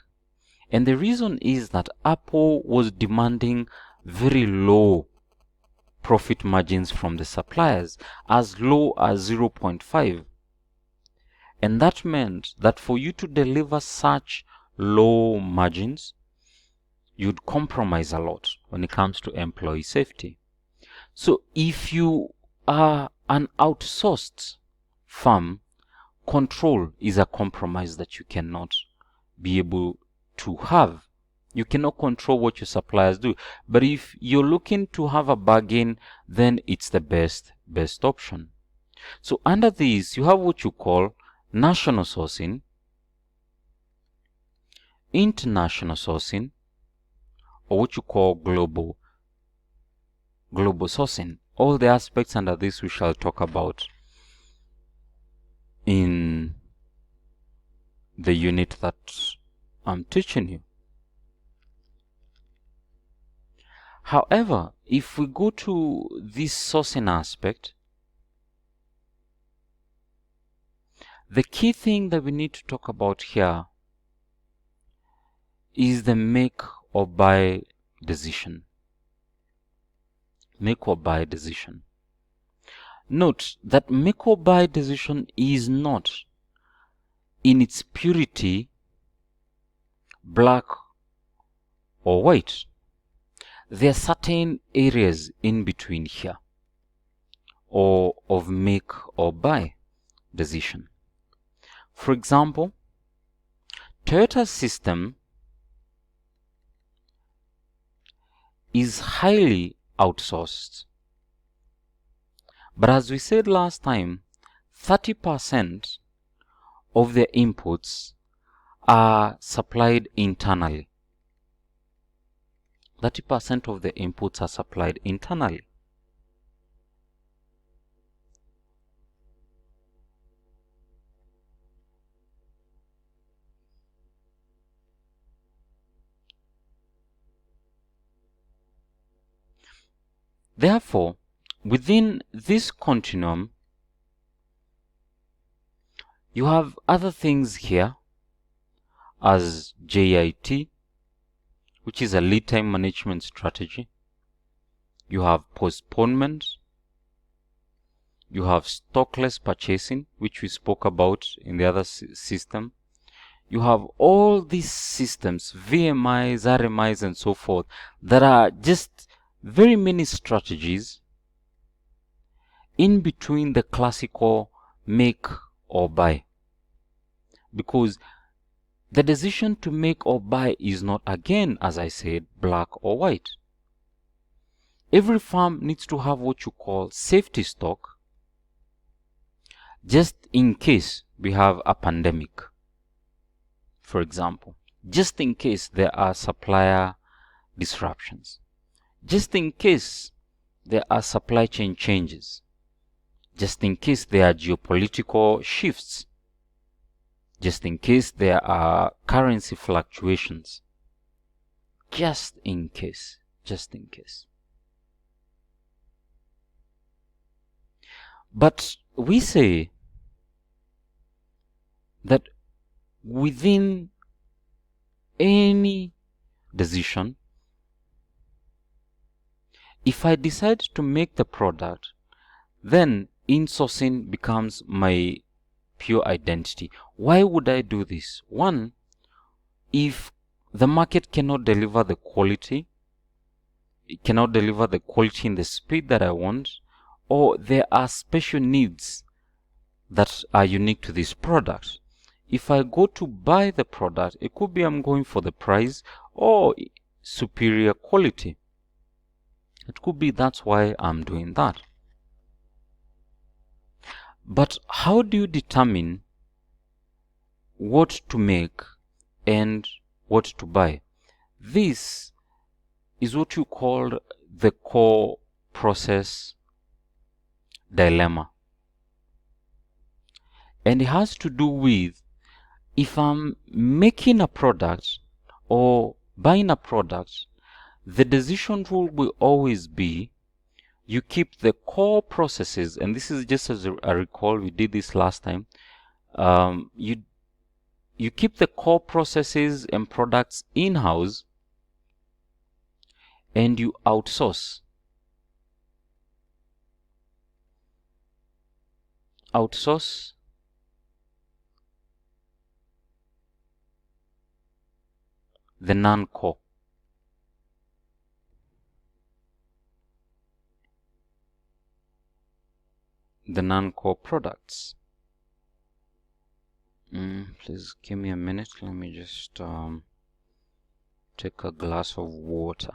And the reason is that Apple was demanding very low profit margins from the suppliers, as low as 0.5. And that meant that for you to deliver such low margins, you'd compromise a lot when it comes to employee safety. So if you are an outsourced firm, control is a compromise that you cannot be able to have. You cannot control what your suppliers do. But if you're looking to have a bargain, then it's the best option. So under this, you have what you call national sourcing, international sourcing, or what you call global sourcing. All the aspects under this we shall talk about in the unit that I'm teaching you. However, if we go to this sourcing aspect, the key thing that we need to talk about here is the make or buy decision. Make or buy decision. Note that make or buy decision is not in its purity black or white. There are certain areas in between here or of make or buy decision. For example, Toyota's system is highly outsourced. But as we said last time, 30% of their inputs are supplied internally. 30% of the inputs are supplied internally. Therefore, within this continuum, you have other things here as JIT, which is a lead time management strategy. You have postponement. You have stockless purchasing, which we spoke about in the other system. You have all these systems, VMIs, RMIs, and so forth, that are just very many strategies in between the classical make or buy. Because the decision to make or buy is not, again, as I said, black or white. Every farm needs to have what you call safety stock, just in case we have a pandemic, for example, just in case there are supplier disruptions, just in case there are supply chain changes, just in case there are geopolitical shifts, just in case there are currency fluctuations, just in case, just in case. But we say that within any decision, if I decide to make the product, then insourcing becomes my pure identity. Why would I do this? One, if the market cannot deliver the quality, it cannot deliver the quality in the speed that I want, or there are special needs that are unique to this product. If I go to buy the product, it could be I'm going for the price or superior quality. It could be that's why I'm doing that. But how do you determine what to make and what to buy? This is what you call the core process dilemma. And it has to do with, if I'm making a product or buying a product, the decision rule will always be you keep the core processes, and this is just as I recall, we did this last time. You keep the core processes and products in-house, and you outsource. Outsource the non-core. The non-core products. Please give me a minute. Let me just take a glass of water.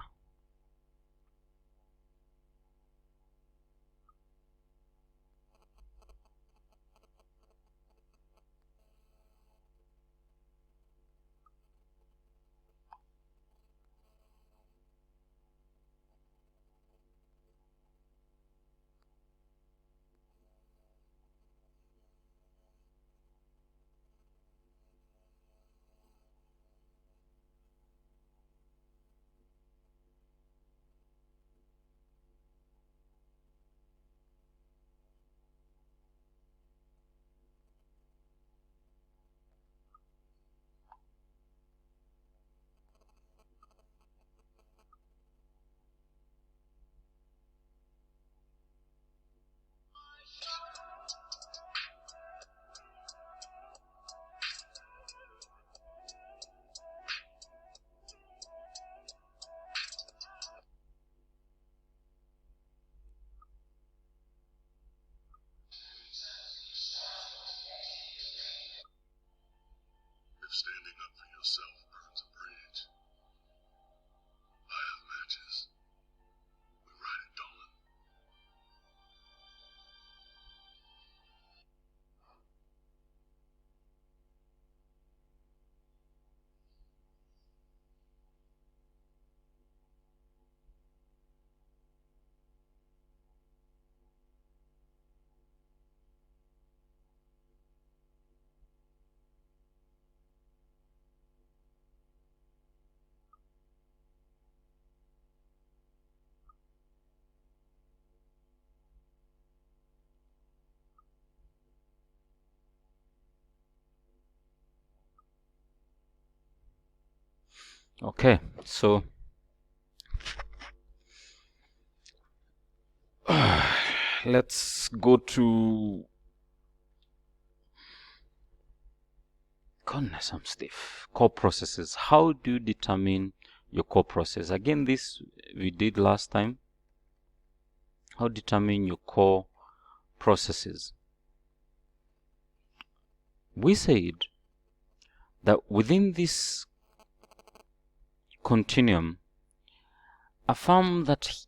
If standing up for yourself burns a bridge, I have matches. We ride at dawn. Okay, so let's go to, goodness, I'm stiff. Core processes. How do you determine your core process? Again, this we did last time. How determine your core processes? We said that within this continuum, a firm that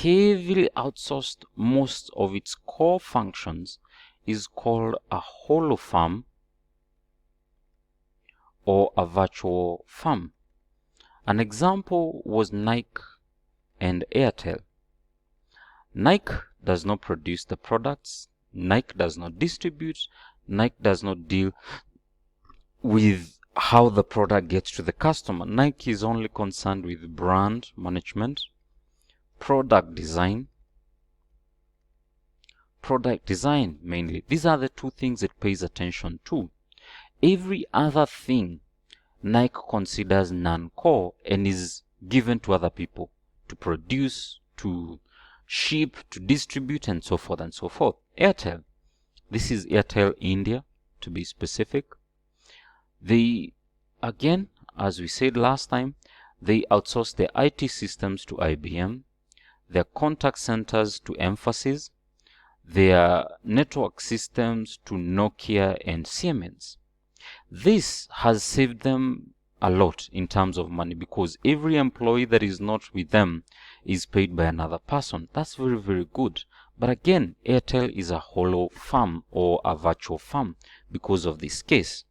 heavily outsourced most of its core functions is called a hollow firm or a virtual firm. An example was Nike and Airtel. Nike does not produce the products, Nike does not distribute, Nike does not deal with how the product gets to the customer. Nike is only concerned with brand management, product design mainly. These are the two things it pays attention to. Every other thing Nike considers non-core and is given to other people to produce, to ship, to distribute, and so forth and so forth. Airtel, this is Airtel India to be specific. They, again, as we said last time, they outsource their IT systems to IBM, their contact centers to Emphasis, their network systems to Nokia and Siemens. This has saved them a lot in terms of money because every employee that is not with them is paid by another person. That's very, very good. But again, Airtel is a hollow firm or a virtual firm because of this case.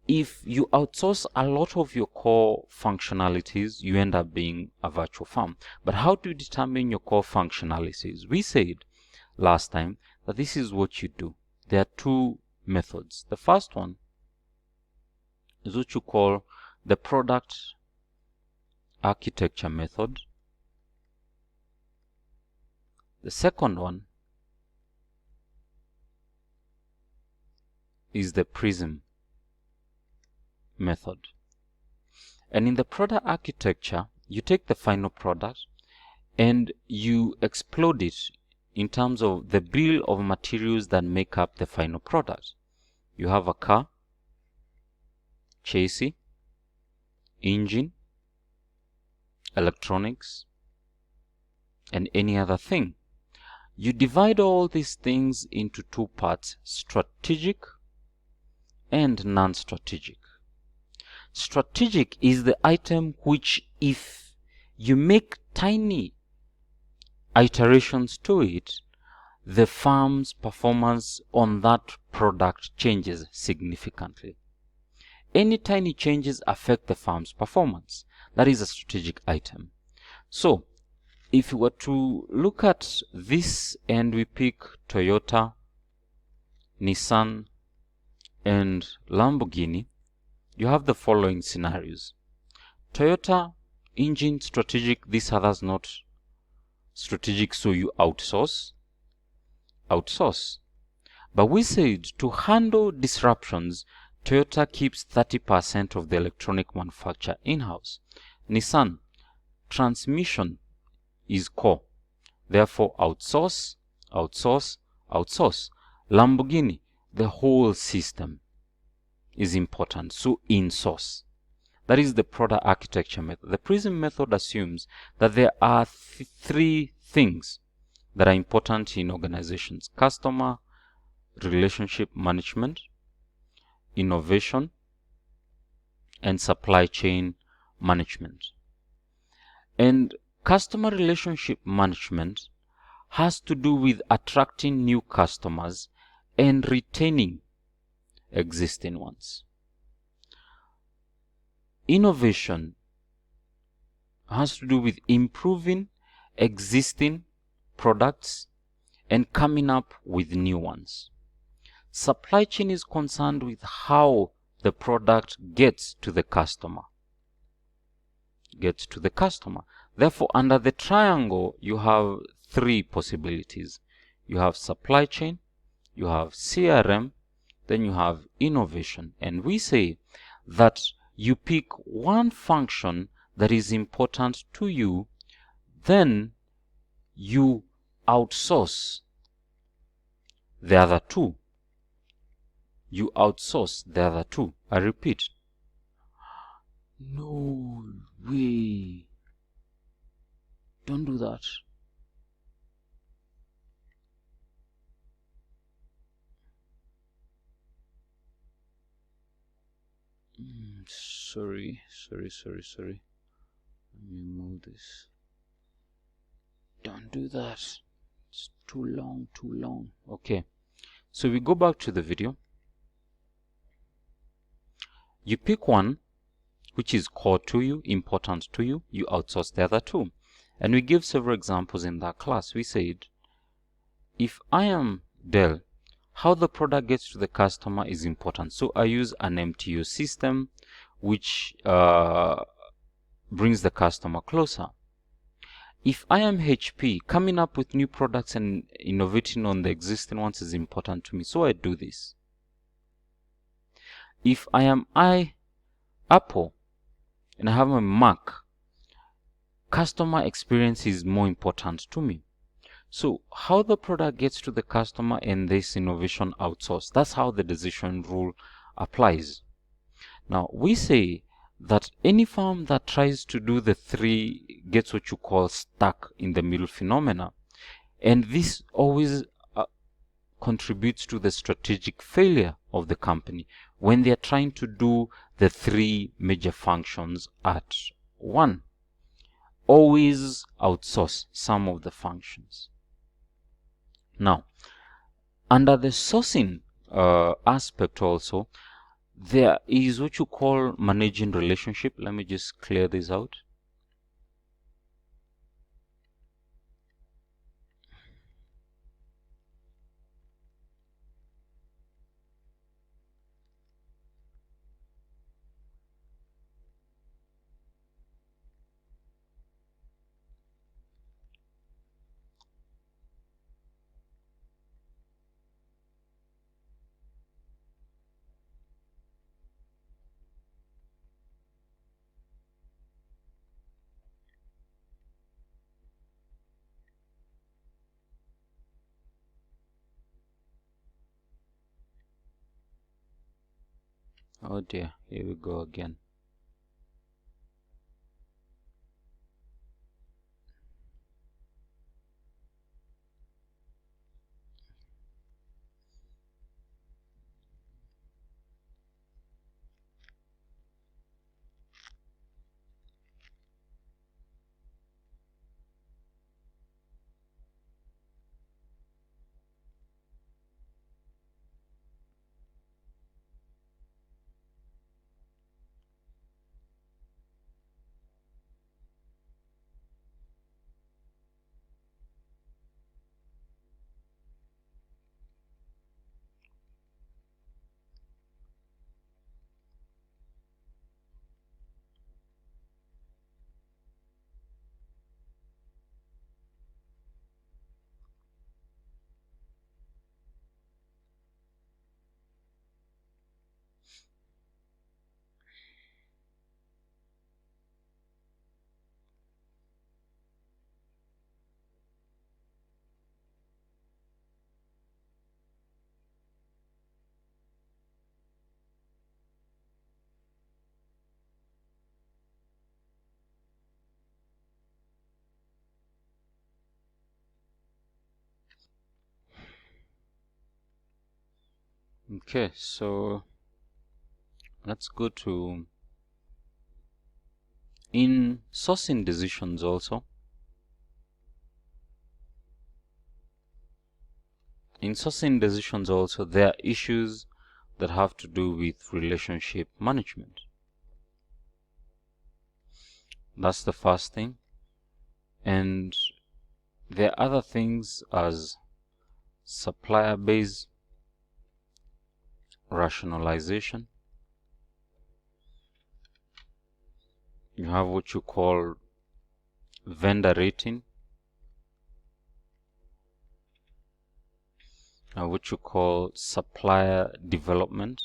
If you outsource a lot of your core functionalities, you end up being a virtual firm. But how do you determine your core functionalities? We said last time that this is what you do. There are two methods. The first one is what you call the product architecture method. The second one is the prism method. And in the product architecture, you take the final product and you explode it in terms of the bill of materials that make up the final product. You have a car, chassis, engine, electronics, and any other thing. You divide all these things into two parts, strategic and non-strategic. Strategic is the item which, if you make tiny iterations to it, the firm's performance on that product changes significantly. Any tiny changes affect the firm's performance. That is a strategic item. So, if you were to look at this and we pick Toyota, Nissan, and Lamborghini, you have the following scenarios. Toyota, engine strategic, this others not strategic, so you outsource. But we said to handle disruptions, Toyota keeps 30% of the electronic manufacture in-house. Nissan, transmission is core, therefore outsource. Lamborghini, the whole system is important, so in-source. That is the product architecture method. The prism method assumes that there are three things that are important in organizations: customer relationship management, innovation, and supply chain management. And customer relationship management has to do with attracting new customers and retaining existing ones. Innovation has to do with improving existing products and coming up with new ones. Supply chain is concerned with how the product gets to the customer. Therefore, under the triangle, you have three possibilities. You have supply chain, you have CRM, then you have innovation. And we say that you pick one function that is important to you, then you outsource the other two. You outsource the other two. I repeat. No way. Don't do that. Sorry. Let me move this. Don't do that. It's too long. Okay. So we go back to the video. You pick one which is core to you, important to you. You outsource the other two. And we give several examples in that class. We said, if I am Dell, how the product gets to the customer is important. So I use an MTO system which brings the customer closer. If I am HP, coming up with new products and innovating on the existing ones is important to me, so I do this. If I am Apple and I have a Mac, customer experience is more important to me. So how the product gets to the customer and this innovation outsourced, that's how the decision rule applies. Now we say that any firm that tries to do the three gets what you call stuck in the middle phenomena, and this always contributes to the strategic failure of the company when they are trying to do the three major functions at one. Always outsource some of the functions. Now, under the sourcing aspect also, there is what you call managing relationship. Let me just clear this out. Oh dear, here we go again. Okay, so let's go to in sourcing decisions also. In sourcing decisions also, there are issues that have to do with relationship management. That's the first thing. And there are other things as supplier base, rationalization. You have what you call vendor rating, and what you call supplier development.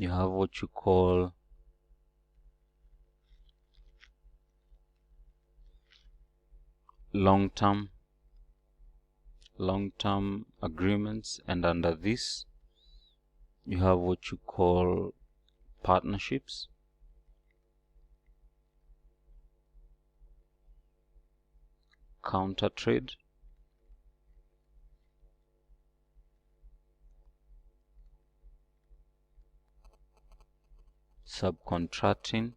You have what you call long-term agreements, and under this you have what you call partnerships, counter trade, subcontracting,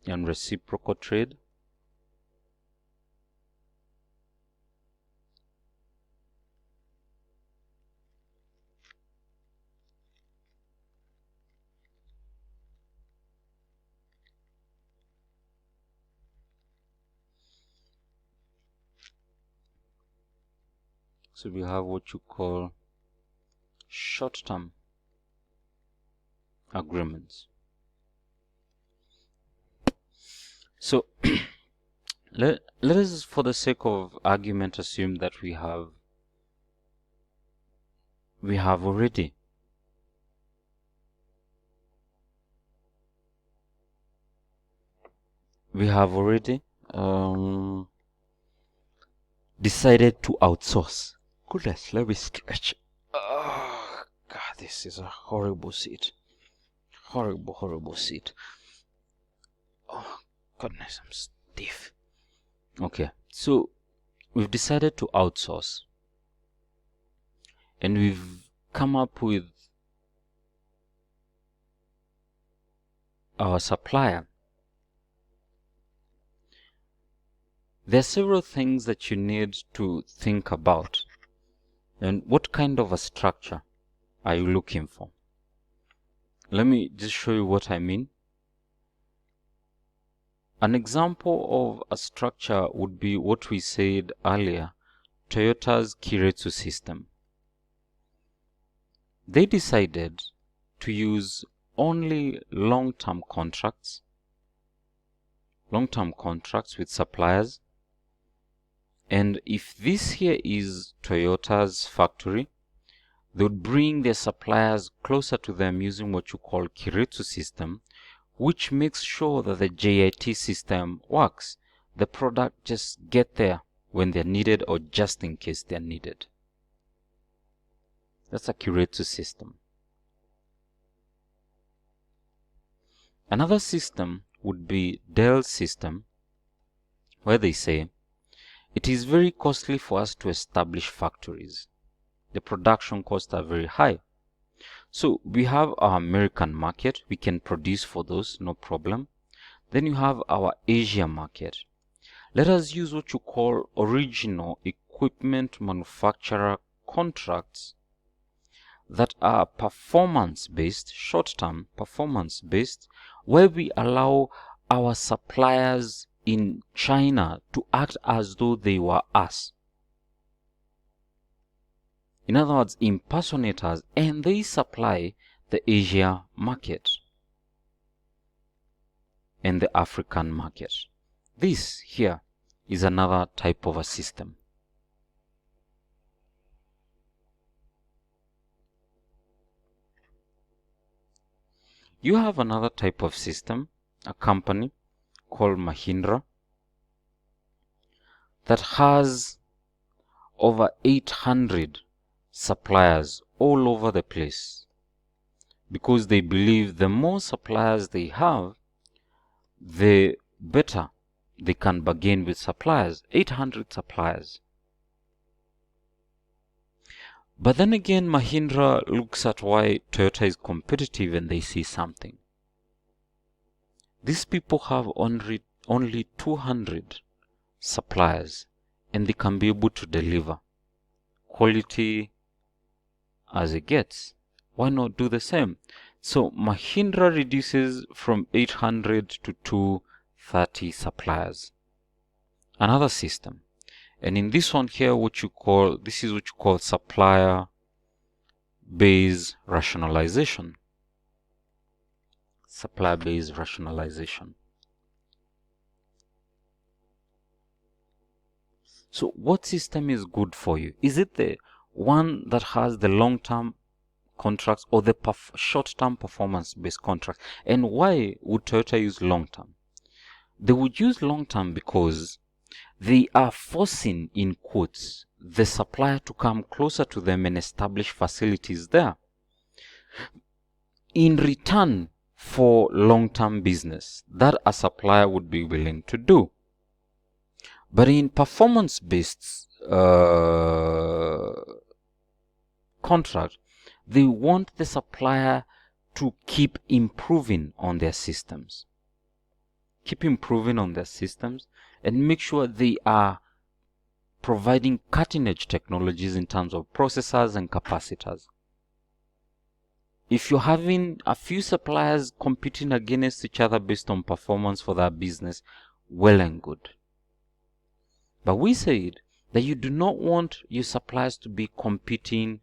and reciprocal trade. So we have what you call short-term agreements. So let us, for the sake of argument, assume that we have already decided to outsource. Goodness, let me stretch. Oh, God, this is a horrible seat. Horrible seat. Oh, goodness, I'm stiff. Okay, so we've decided to outsource, and we've come up with our supplier. There are several things that you need to think about. And what kind of a structure are you looking for? Let me just show you what I mean. An example of a structure would be what we said earlier, Toyota's Kiretsu system. They decided to use only long-term contracts with suppliers. And if this here is Toyota's factory, they would bring their suppliers closer to them using what you call Kiretsu system, which makes sure that the JIT system works. The product just get there when they're needed, or just in case they're needed. That's a Kiretsu system. Another system would be Dell's system, where they say it is very costly for us to establish factories. The production costs are very high. So we have our American market, we can produce for those, no problem. Then you have our Asia market. Let us use what you call original equipment manufacturer contracts that are performance-based, short-term performance-based, where we allow our suppliers in China to act as though they were us. In other words, impersonate us, and they supply the Asia market and the African market. This here is another type of a system. You have another type of system, a company called Mahindra, that has over 800 suppliers all over the place, because they believe the more suppliers they have, the better they can bargain with suppliers. 800 suppliers. But then again, Mahindra looks at why Toyota is competitive, and they see something. These people have only 200 suppliers, and they can be able to deliver quality as it gets. Why not do the same? So Mahindra reduces from 800 to 230 suppliers. Another system. And in this one here, this is what you call supplier based rationalization. Supplier based rationalization. So what system is good for you? Is it the one that has the long-term contracts or the short-term performance-based contracts. And why would Toyota use long-term? They would use long-term because they are forcing, in quotes, the supplier to come closer to them and establish facilities there in return for long-term business that a supplier would be willing to do. But in performance-based contract, they want the supplier to keep improving on their systems. Keep improving on their systems and make sure they are providing cutting-edge technologies in terms of processors and capacitors. If you're having a few suppliers competing against each other based on performance for that business, well and good. But we said that you do not want your suppliers to be competing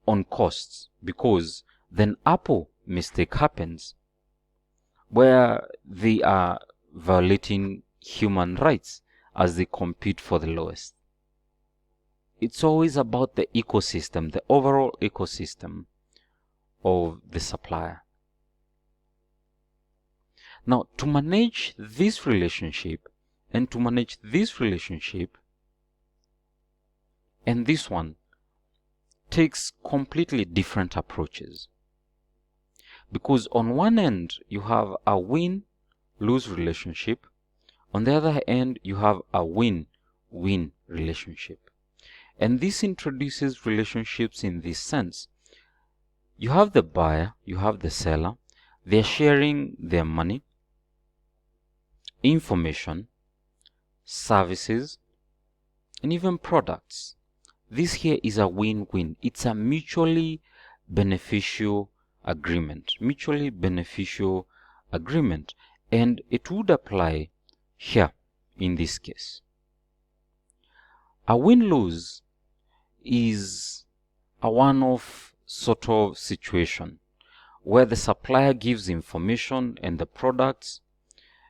on costs, because then Apple mistake happens where they are violating human rights as they compete for the lowest. It's always about the ecosystem, the overall ecosystem of the supplier. Now, to manage this relationship and to manage this relationship and this one takes completely different approaches. Because on one end, you have a win-lose relationship. On the other end, you have a win-win relationship. And this introduces relationships in this sense. You have the buyer, you have the seller. They're sharing their money, information, services, and even products. This here is a win-win. It's a mutually beneficial agreement. Mutually beneficial agreement. And it would apply here in this case. A win-lose is a one-off sort of situation where the supplier gives information and the products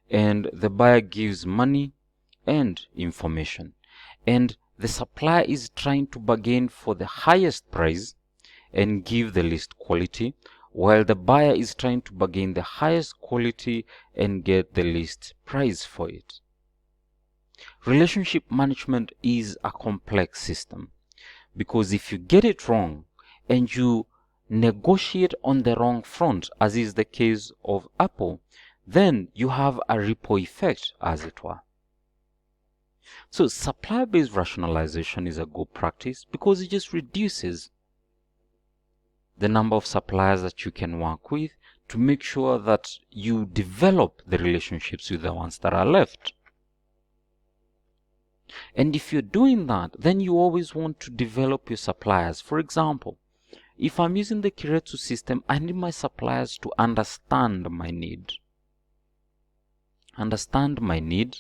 and the buyer gives money and information, and the supplier is trying to bargain for the highest price and give the least quality, while the buyer is trying to bargain the highest quality and get the least price for it. Relationship management is a complex system, because if you get it wrong and you negotiate on the wrong front, as is the case of Apple, then you have a ripple effect, as it were. So supplier-based rationalization is a good practice because it just reduces the number of suppliers that you can work with to make sure that you develop the relationships with the ones that are left. And if you're doing that, then you always want to develop your suppliers. For example, if I'm using the Kiretsu system, I need my suppliers to understand my need. Understand my need,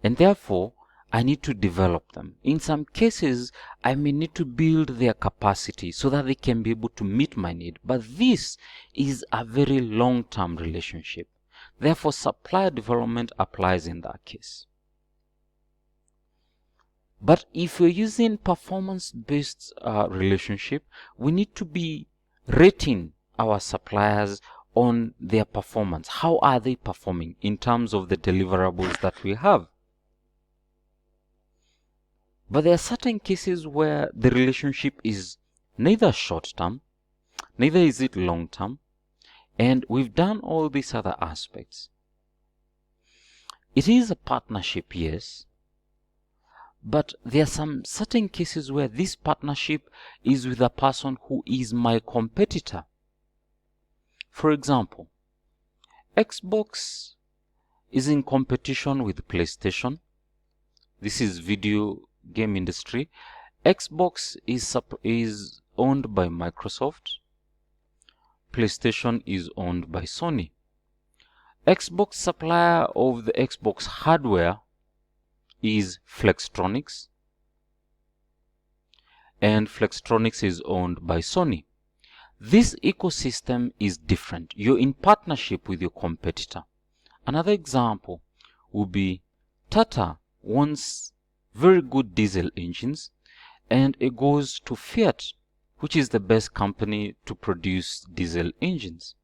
and therefore I need to develop them. In some cases, I may need to build their capacity so that they can be able to meet my need. But this is a very long-term relationship. Therefore, supplier development applies in that case. But if we're using performance-based relationship, we need to be rating our suppliers on their performance. How are they performing in terms of the deliverables that we have? But there are certain cases where the relationship is neither short-term, neither is it long-term, and we've done all these other aspects. It is a partnership, yes, but there are some certain cases where this partnership is with a person who is my competitor. For example, Xbox is in competition with PlayStation. This is video game industry. Xbox is owned by Microsoft. PlayStation is owned by Sony. Xbox supplier of the Xbox hardware is Flextronics, and Flextronics is owned by Sony. This ecosystem is different. You're in partnership with your competitor. Another example would be Tata wants very good diesel engines, and it goes to Fiat which is the best company to produce diesel engines.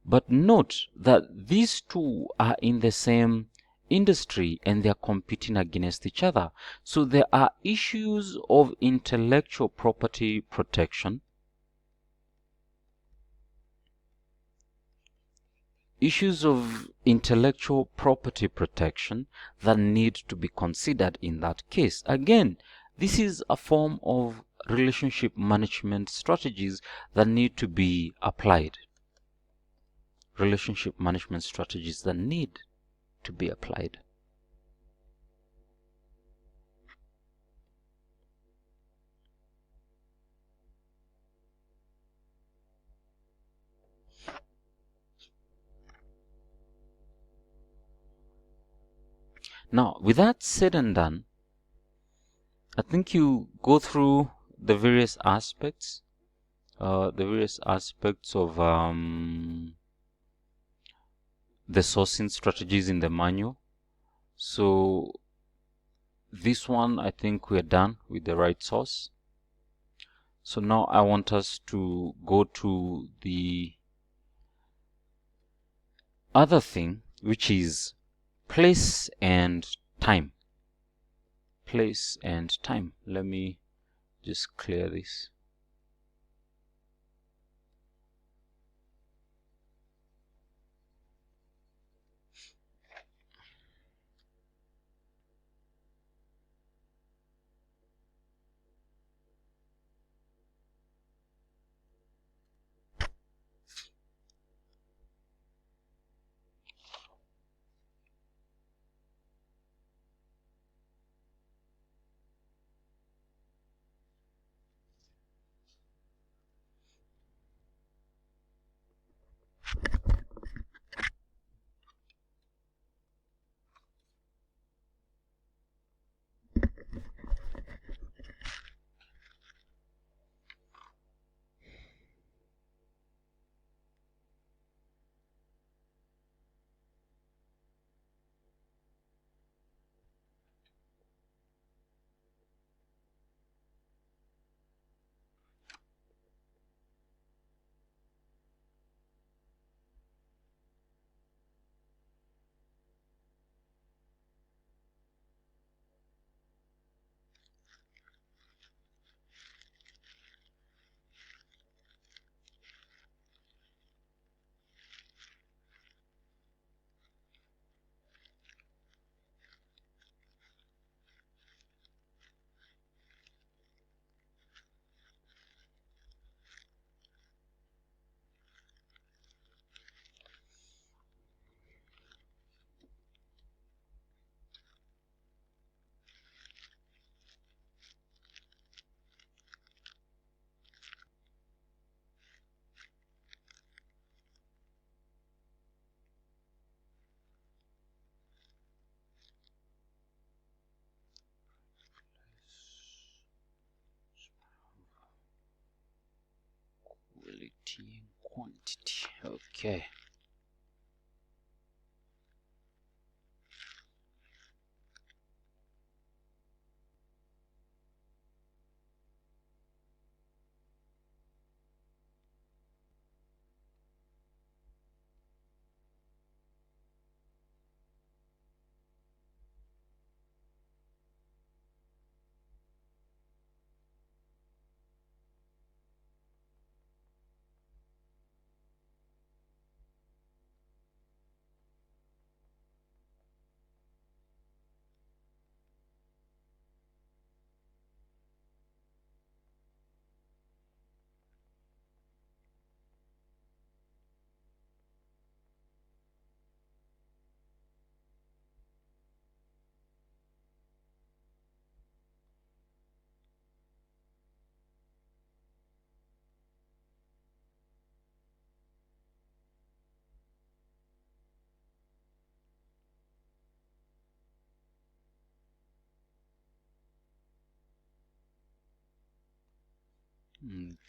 But note that these two are in the same industry and they are competing against each other. So there are issues of intellectual property protection, that need to be considered in that case. Again, this is a form of relationship management strategies that need to be applied. Relationship management strategies that need to be applied. Now, with that said and done, I think you go through the various aspects of the sourcing strategies in the manual. So this one, I think we're done with the right source. So now I want us to go to the other thing, which is place and time. Place and time. Let me just clear this. Quality and quantity. Okay.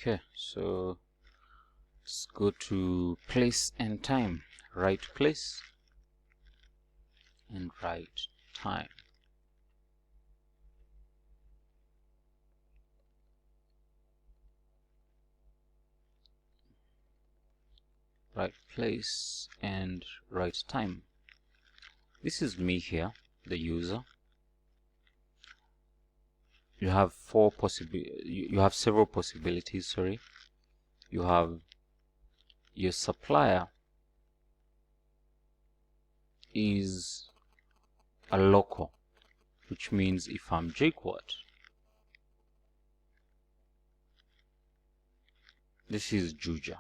Okay, so let's go to place and time. Right place and right time. right place and right time. This is me here, the user. You have you have several possibilities, sorry. You have your supplier is a local, which means if I'm Jaquat, this is Juja.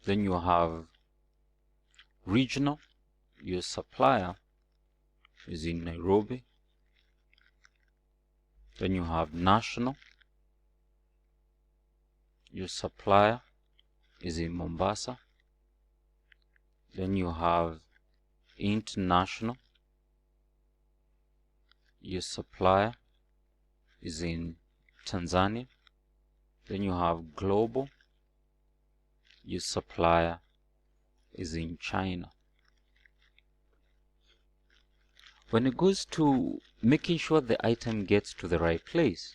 Then you have regional, your supplier is in Nairobi. Then you have national, your supplier is in Mombasa. Then you have international, your supplier is in Tanzania. Then you have global, your supplier is in China. When it goes to making sure the item gets to the right place,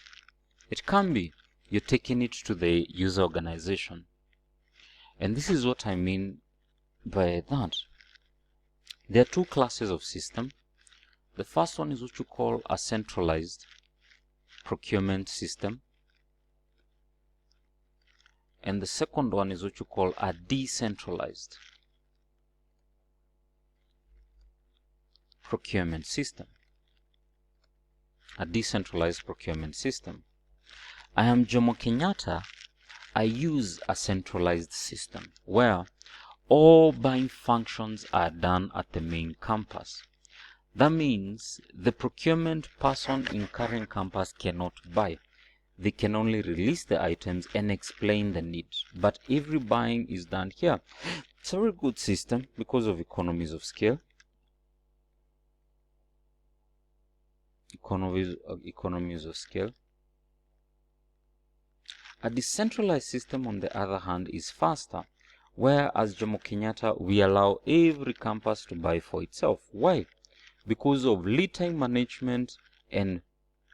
it can be you're taking it to the user organization. And this is what I mean by that. There are two classes of system. The first one is what you call a centralized procurement system. And the second one is what you call a decentralized procurement system. A decentralized procurement system. I am Jomo Kenyatta. I use a centralized system where all buying functions are done at the main campus. That means the procurement person in current campus cannot buy. They can only release the items and explain the need. But every buying is done here. It's a very good system because of economies of scale. Economies of scale. A decentralized system, on the other hand, is faster, where as Jomo Kenyatta, we allow every campus to buy for itself. Why? Because of lead time management and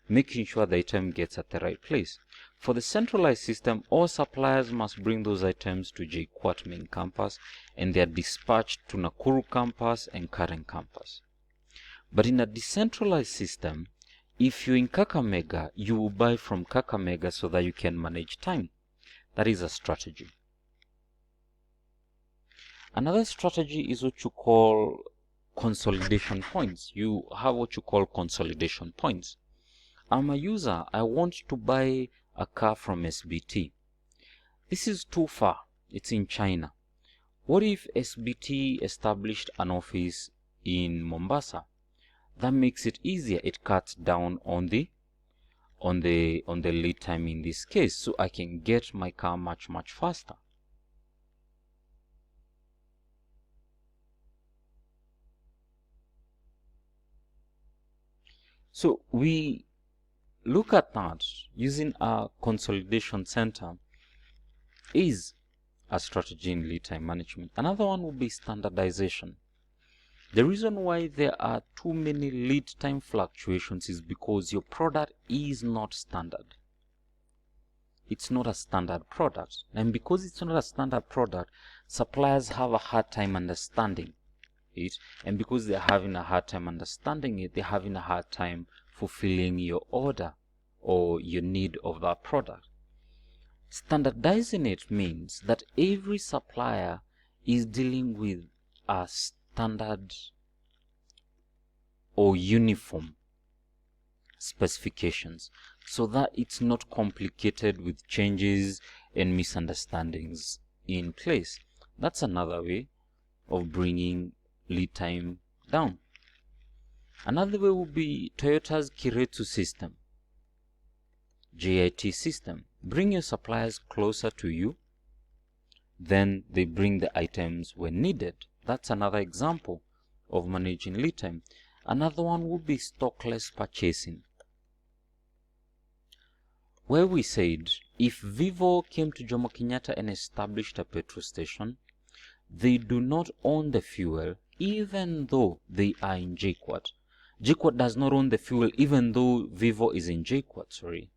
making sure the item gets at the right place. For the centralized system, all suppliers must bring those items to JKUAT main campus, and they are dispatched to Nakuru campus and Karen campus. But in a decentralized system, if you're in Kakamega, you will buy from Kakamega so that you can manage time. That is a strategy. Another strategy is what you call consolidation points. You have what you call consolidation points. I'm a user. I want to buy a car from SBT. This is too far. It's in China. What if SBT established an office in Mombasa? That makes it easier. It cuts down on the lead time in this case, so I can get my car much faster. So we look at that using a consolidation center is a strategy in lead time management. Another one would be standardization. The reason why there are too many lead time fluctuations is because your product is not standard. It's not a standard product. And because it's not a standard product, suppliers have a hard time understanding it. And because they're having a hard time understanding it, they're having a hard time fulfilling your order or your need of that product. Standardizing it means that every supplier is dealing with a standard or uniform specifications so that it's not complicated with changes and misunderstandings in place. That's another way of bringing lead time down. Another way would be Toyota's Kiretsu system, JIT system. Bring your suppliers closer to you, then they bring the items when needed. That's another example of managing lead time. Another one would be stockless purchasing, where we said if Vivo came to Jomo Kenyatta and established a petrol station, they do not own the fuel even though they are in JKUAT. JKUAT does not own the fuel even though Vivo is in JKUAT, sorry.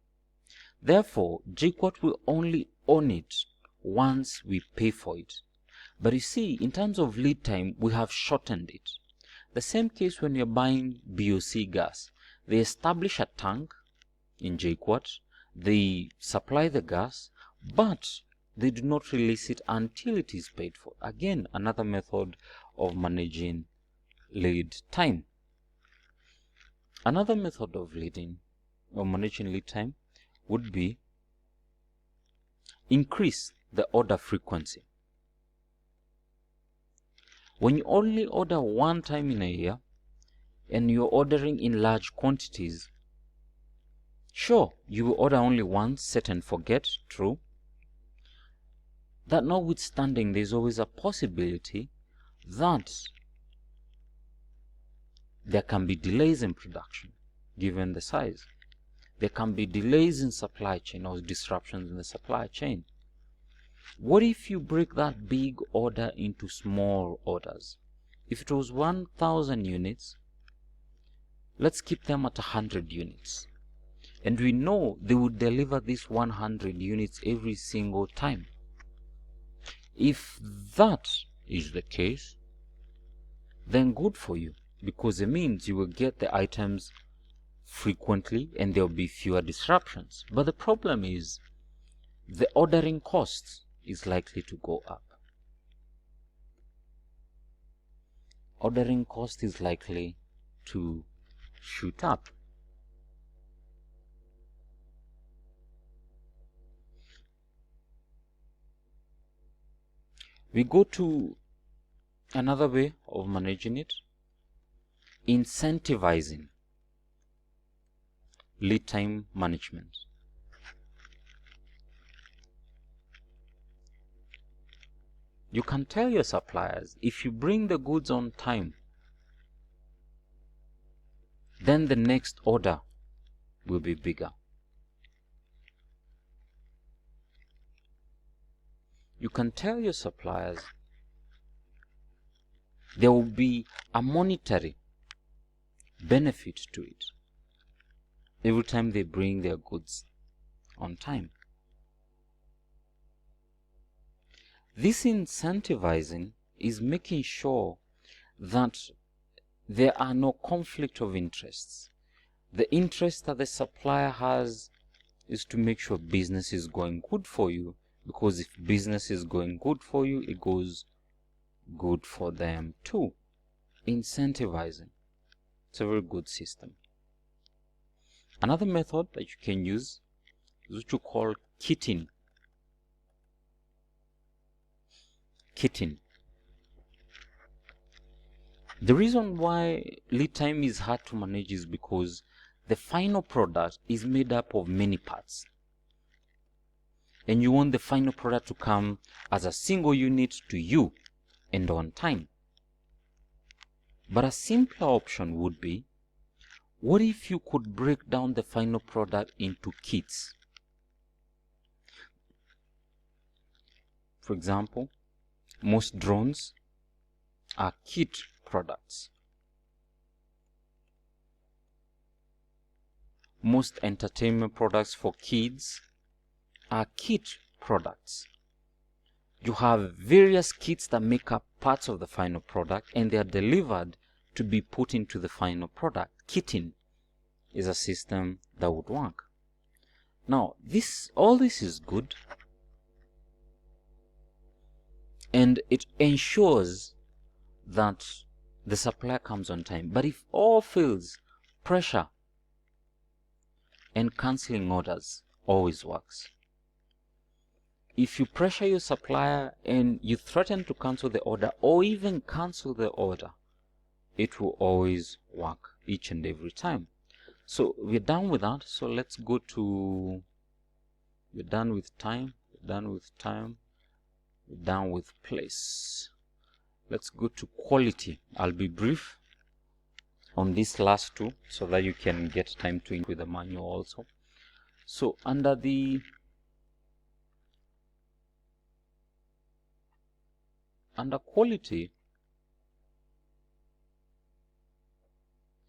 Therefore, JKUAT will only own it once we pay for it. But you see, in terms of lead time, we have shortened it. The same case when you're buying BOC gas. They establish a tank in JQuat, they supply the gas, but they do not release it until it is paid for. Again, another method of managing lead time. Another method of managing lead time would be increase the order frequency. When you only order one time in a year and you're ordering in large quantities, sure, you will order only once, set and forget, true. That notwithstanding, there's always a possibility that there can be delays in production given the size. There can be delays in supply chain or disruptions in the supply chain. What if you break that big order into small orders? If it was 1,000 units, let's keep them at 100 units. And we know they would deliver these 100 units every single time. If that is the case, then good for you, because it means you will get the items frequently and there will be fewer disruptions. But the problem is the ordering cost is likely to go up. Ordering cost is likely to shoot up. We go to another way of managing it, incentivizing lead time management. You can tell your suppliers, if you bring the goods on time, then the next order will be bigger. You can tell your suppliers there will be a monetary benefit to it every time they bring their goods on time. This incentivizing is making sure that there are no conflict of interests. The interest that the supplier has is to make sure business is going good for you, because if business is going good for you, it goes good for them too. Incentivizing. It's a very good system. Another method that you can use is what you call kitting. Kitting. The reason why lead time is hard to manage is because the final product is made up of many parts. And you want the final product to come as a single unit to you and on time. But a simpler option would be, what if you could break down the final product into kits? For example, most drones are kit products. Most entertainment products for kids are kit products. You have various kits that make up parts of the final product, and they are delivered to be put into the final product. Kitting is a system that would work. Now, all this is good, and it ensures that the supplier comes on time. But if all fails, pressure and cancelling orders always works. If you pressure your supplier and you threaten to cancel the order or even cancel the order, it will always work each and every time. So we're done with that. So let's go to, we're done with time, we're done with time, we're done with place. Let's go to quality. I'll be brief on these last two so that you can get time to with the manual also. So under quality,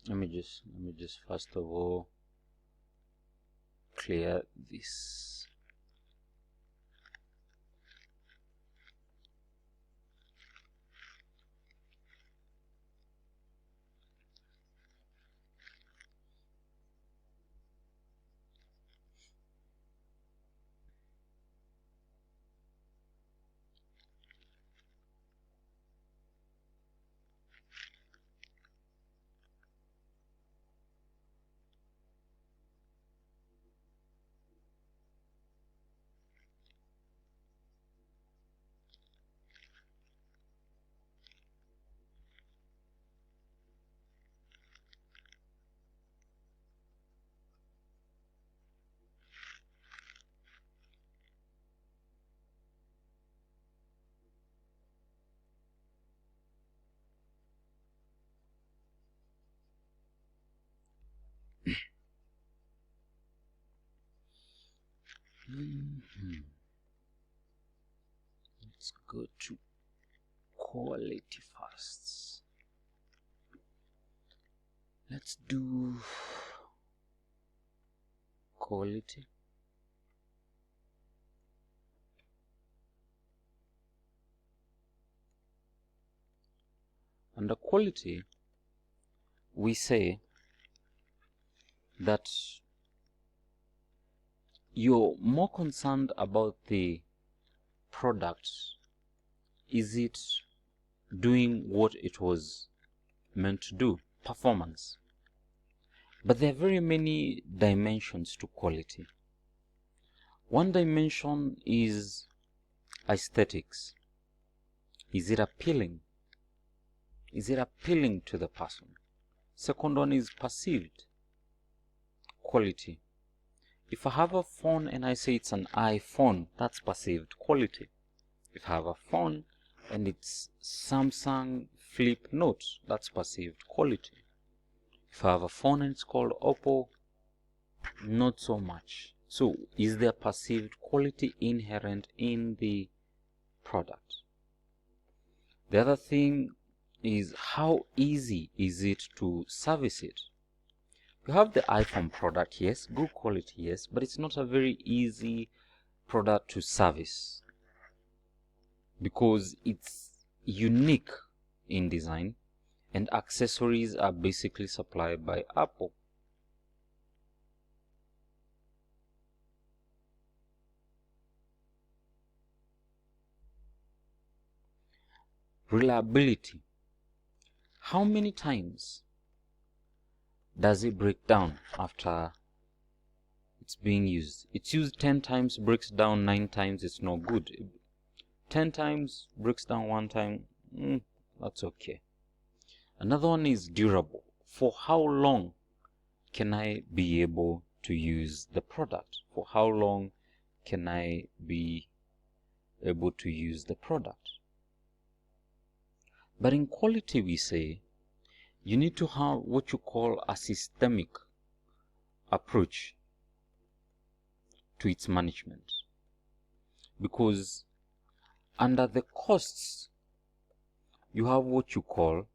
let me just first of all clear this. Let's go to quality first. Let's do quality. Under quality, we say that you're more concerned about the product. Is it doing what it was meant to do? Performance. But there are very many dimensions to quality. One dimension is aesthetics. Is it appealing? Is it appealing to the person? Second one is perceived quality. If I have a phone and I say it's an iPhone, that's perceived quality. If I have a phone and it's Samsung Flip Note, that's perceived quality. If I have a phone and it's called Oppo, not so much. So, is there perceived quality inherent in the product? The other thing is, how easy is it to service it? You have the iPhone product, yes, good quality, yes, but it's not a very easy product to service because it's unique in design and accessories are basically supplied by Apple. Reliability. How many times does it break down after it's being used? It's used 10 times, breaks down 9 times, it's no good. 10 times, breaks down 1 time, that's okay. Another one is durable. For how long can I be able to use the product? For how long can I be able to use the product? But in quality, we say you need to have what you call a systemic approach to its management, because under the costs you have what you call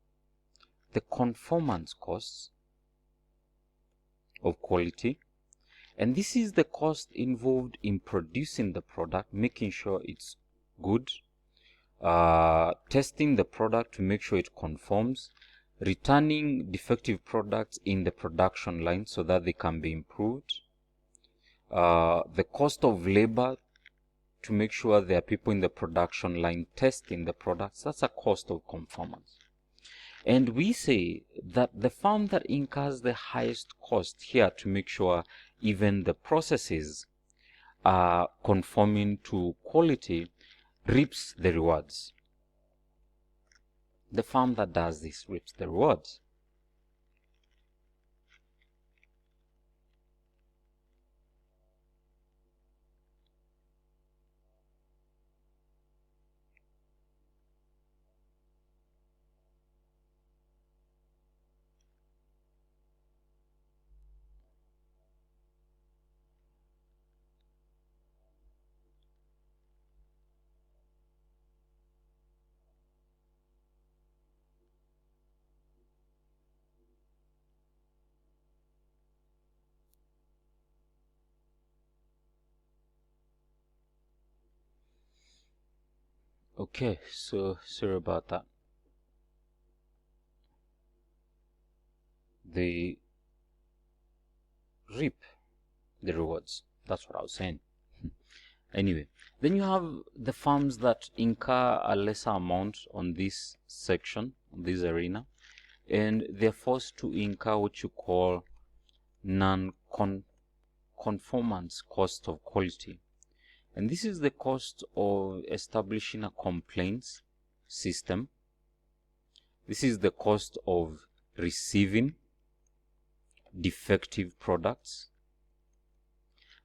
the conformance costs of quality, and this is the cost involved in producing the product, making sure it's good, testing the product to make sure it conforms, returning defective products in the production line so that they can be improved, the cost of labor to make sure there are people in the production line testing the products. That's a cost of conformance. And we say that the firm that incurs the highest cost here to make sure even the processes are conforming to quality reaps the rewards. The firm that does this reaps the rewards. Okay, so sorry about that. They reap the rewards. That's what I was saying. Anyway, then you have the firms that incur a lesser amount on this section, on this arena, and they're forced to incur what you call non-conformance cost of quality. And this is the cost of establishing a complaints system. This is the cost of receiving defective products.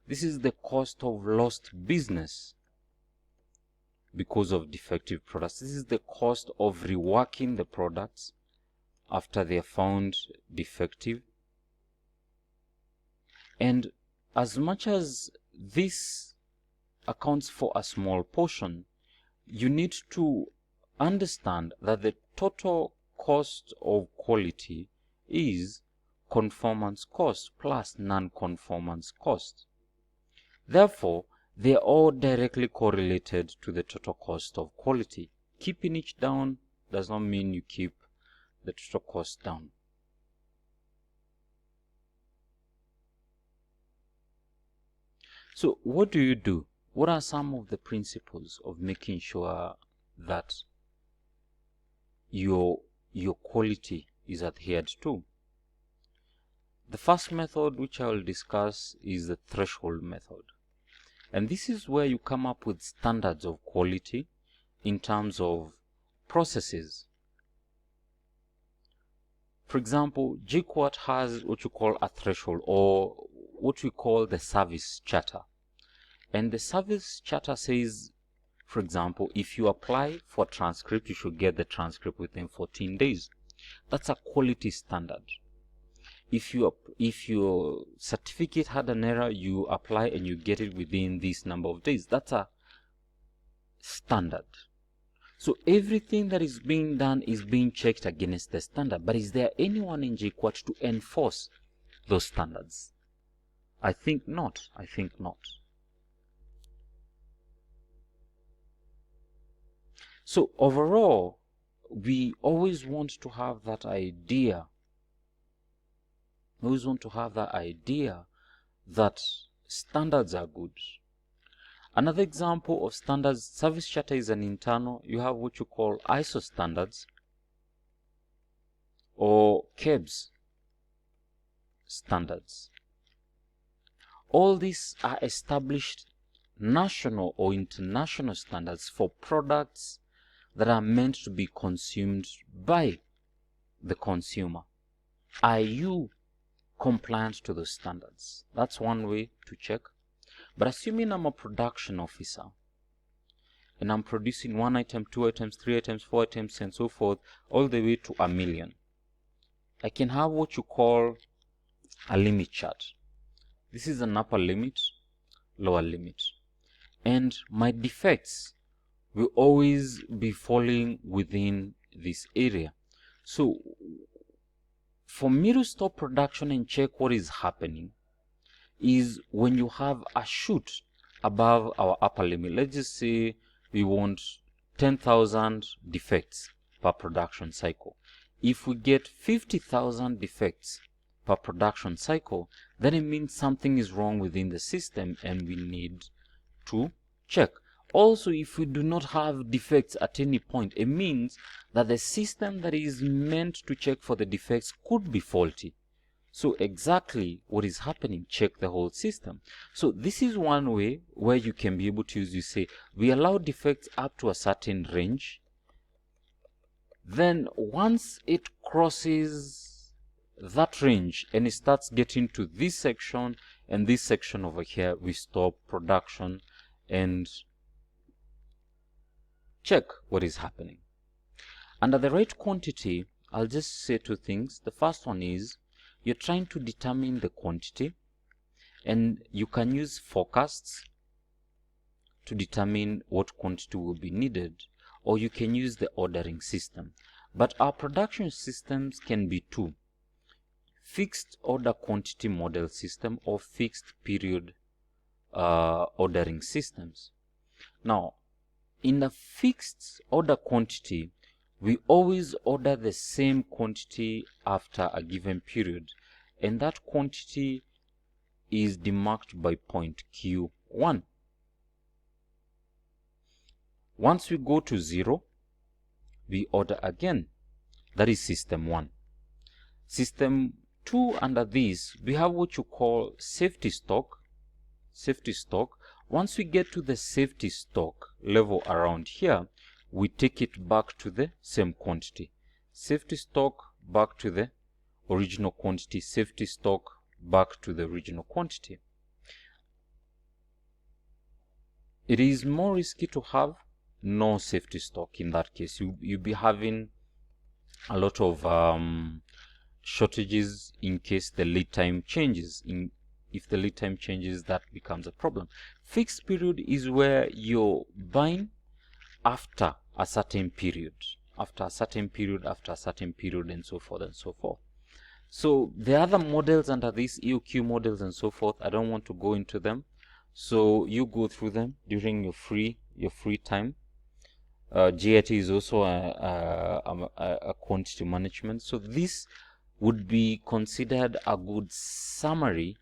This is the cost of lost business because of defective products. This is the cost of reworking the products after they are found defective. And as much as this accounts for a small portion, you need to understand that the total cost of quality is conformance cost plus non-conformance cost. Therefore, they are all directly correlated to the total cost of quality. Keeping each down does not mean you keep the total cost down. So what do you do? What are some of the principles of making sure that your quality is adhered to? The first method which I will discuss is the threshold method. And this is where you come up with standards of quality in terms of processes. For example, GQuart has what you call a threshold, or what we call the service charter. And the service charter says, for example, if you apply for a transcript, you should get the transcript within 14 days. That's a quality standard. If your certificate had an error, you apply and you get it within this number of days. That's a standard. So everything that is being done is being checked against the standard. But is there anyone in GQuart to enforce those standards? I think not. I think not. So overall, we always want to have that idea. We always want to have that idea that standards are good. Another example of standards, service charter is an internal. You have what you call ISO standards or KEBS standards. All these are established national or international standards for products that are meant to be consumed by the consumer. Are you compliant to those standards? That's one way to check. But assuming I'm a production officer and I'm producing 1 item, 2 items, 3 items, 4 items, and so forth, all the way to 1 million, I can have what you call a limit chart. This is an upper limit, lower limit. And my defects will always be falling within this area. So for me to stop production and check what is happening is when you have a shoot above our upper limit. Let's just say we want 10,000 defects per production cycle. If we get 50,000 defects per production cycle, then it means something is wrong within the system and we need to check. Also, if we do not have defects at any point, it means that the system that is meant to check for the defects could be faulty. So exactly what is happening, check the whole system. So this is one way where you can be able to use, you say, we allow defects up to a certain range. Then once it crosses that range and it starts getting to this section and this section over here, we stop production and check what is happening. Under the right quantity, I'll just say two things. The first one is you're trying to determine the quantity, and you can use forecasts to determine what quantity will be needed, or you can use the ordering system. But our production systems can be two: fixed order quantity model system or fixed period ordering systems. Now, in the fixed order quantity, we always order the same quantity after a given period, and that quantity is demarked by point Q1. Once we go to 0, we order again. That is system 1. System 2, under this, we have what you call safety stock. Safety stock. Once we get to the safety stock level around here, we take it back to the same quantity. Safety stock back to the original quantity, safety stock back to the original quantity. It is more risky to have no safety stock. In that case, you'll be having a lot of shortages in case the lead time changes, in if the lead time changes, that becomes a problem. Fixed period is where you're buying after a certain period, after a certain period, after a certain period, and so forth and so forth. So the other models under these EOQ models and so forth, I don't want to go into them. So you go through them during your free time. GIT is also a quantity management. So this would be considered a good summary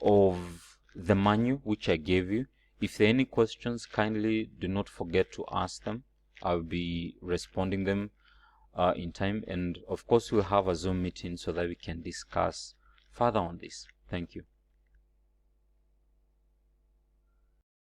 of the manual which I gave you. If there are any questions, kindly do not forget to ask them. I'll be responding them in time, and of course we'll have a Zoom meeting so that we can discuss further on this. Thank you.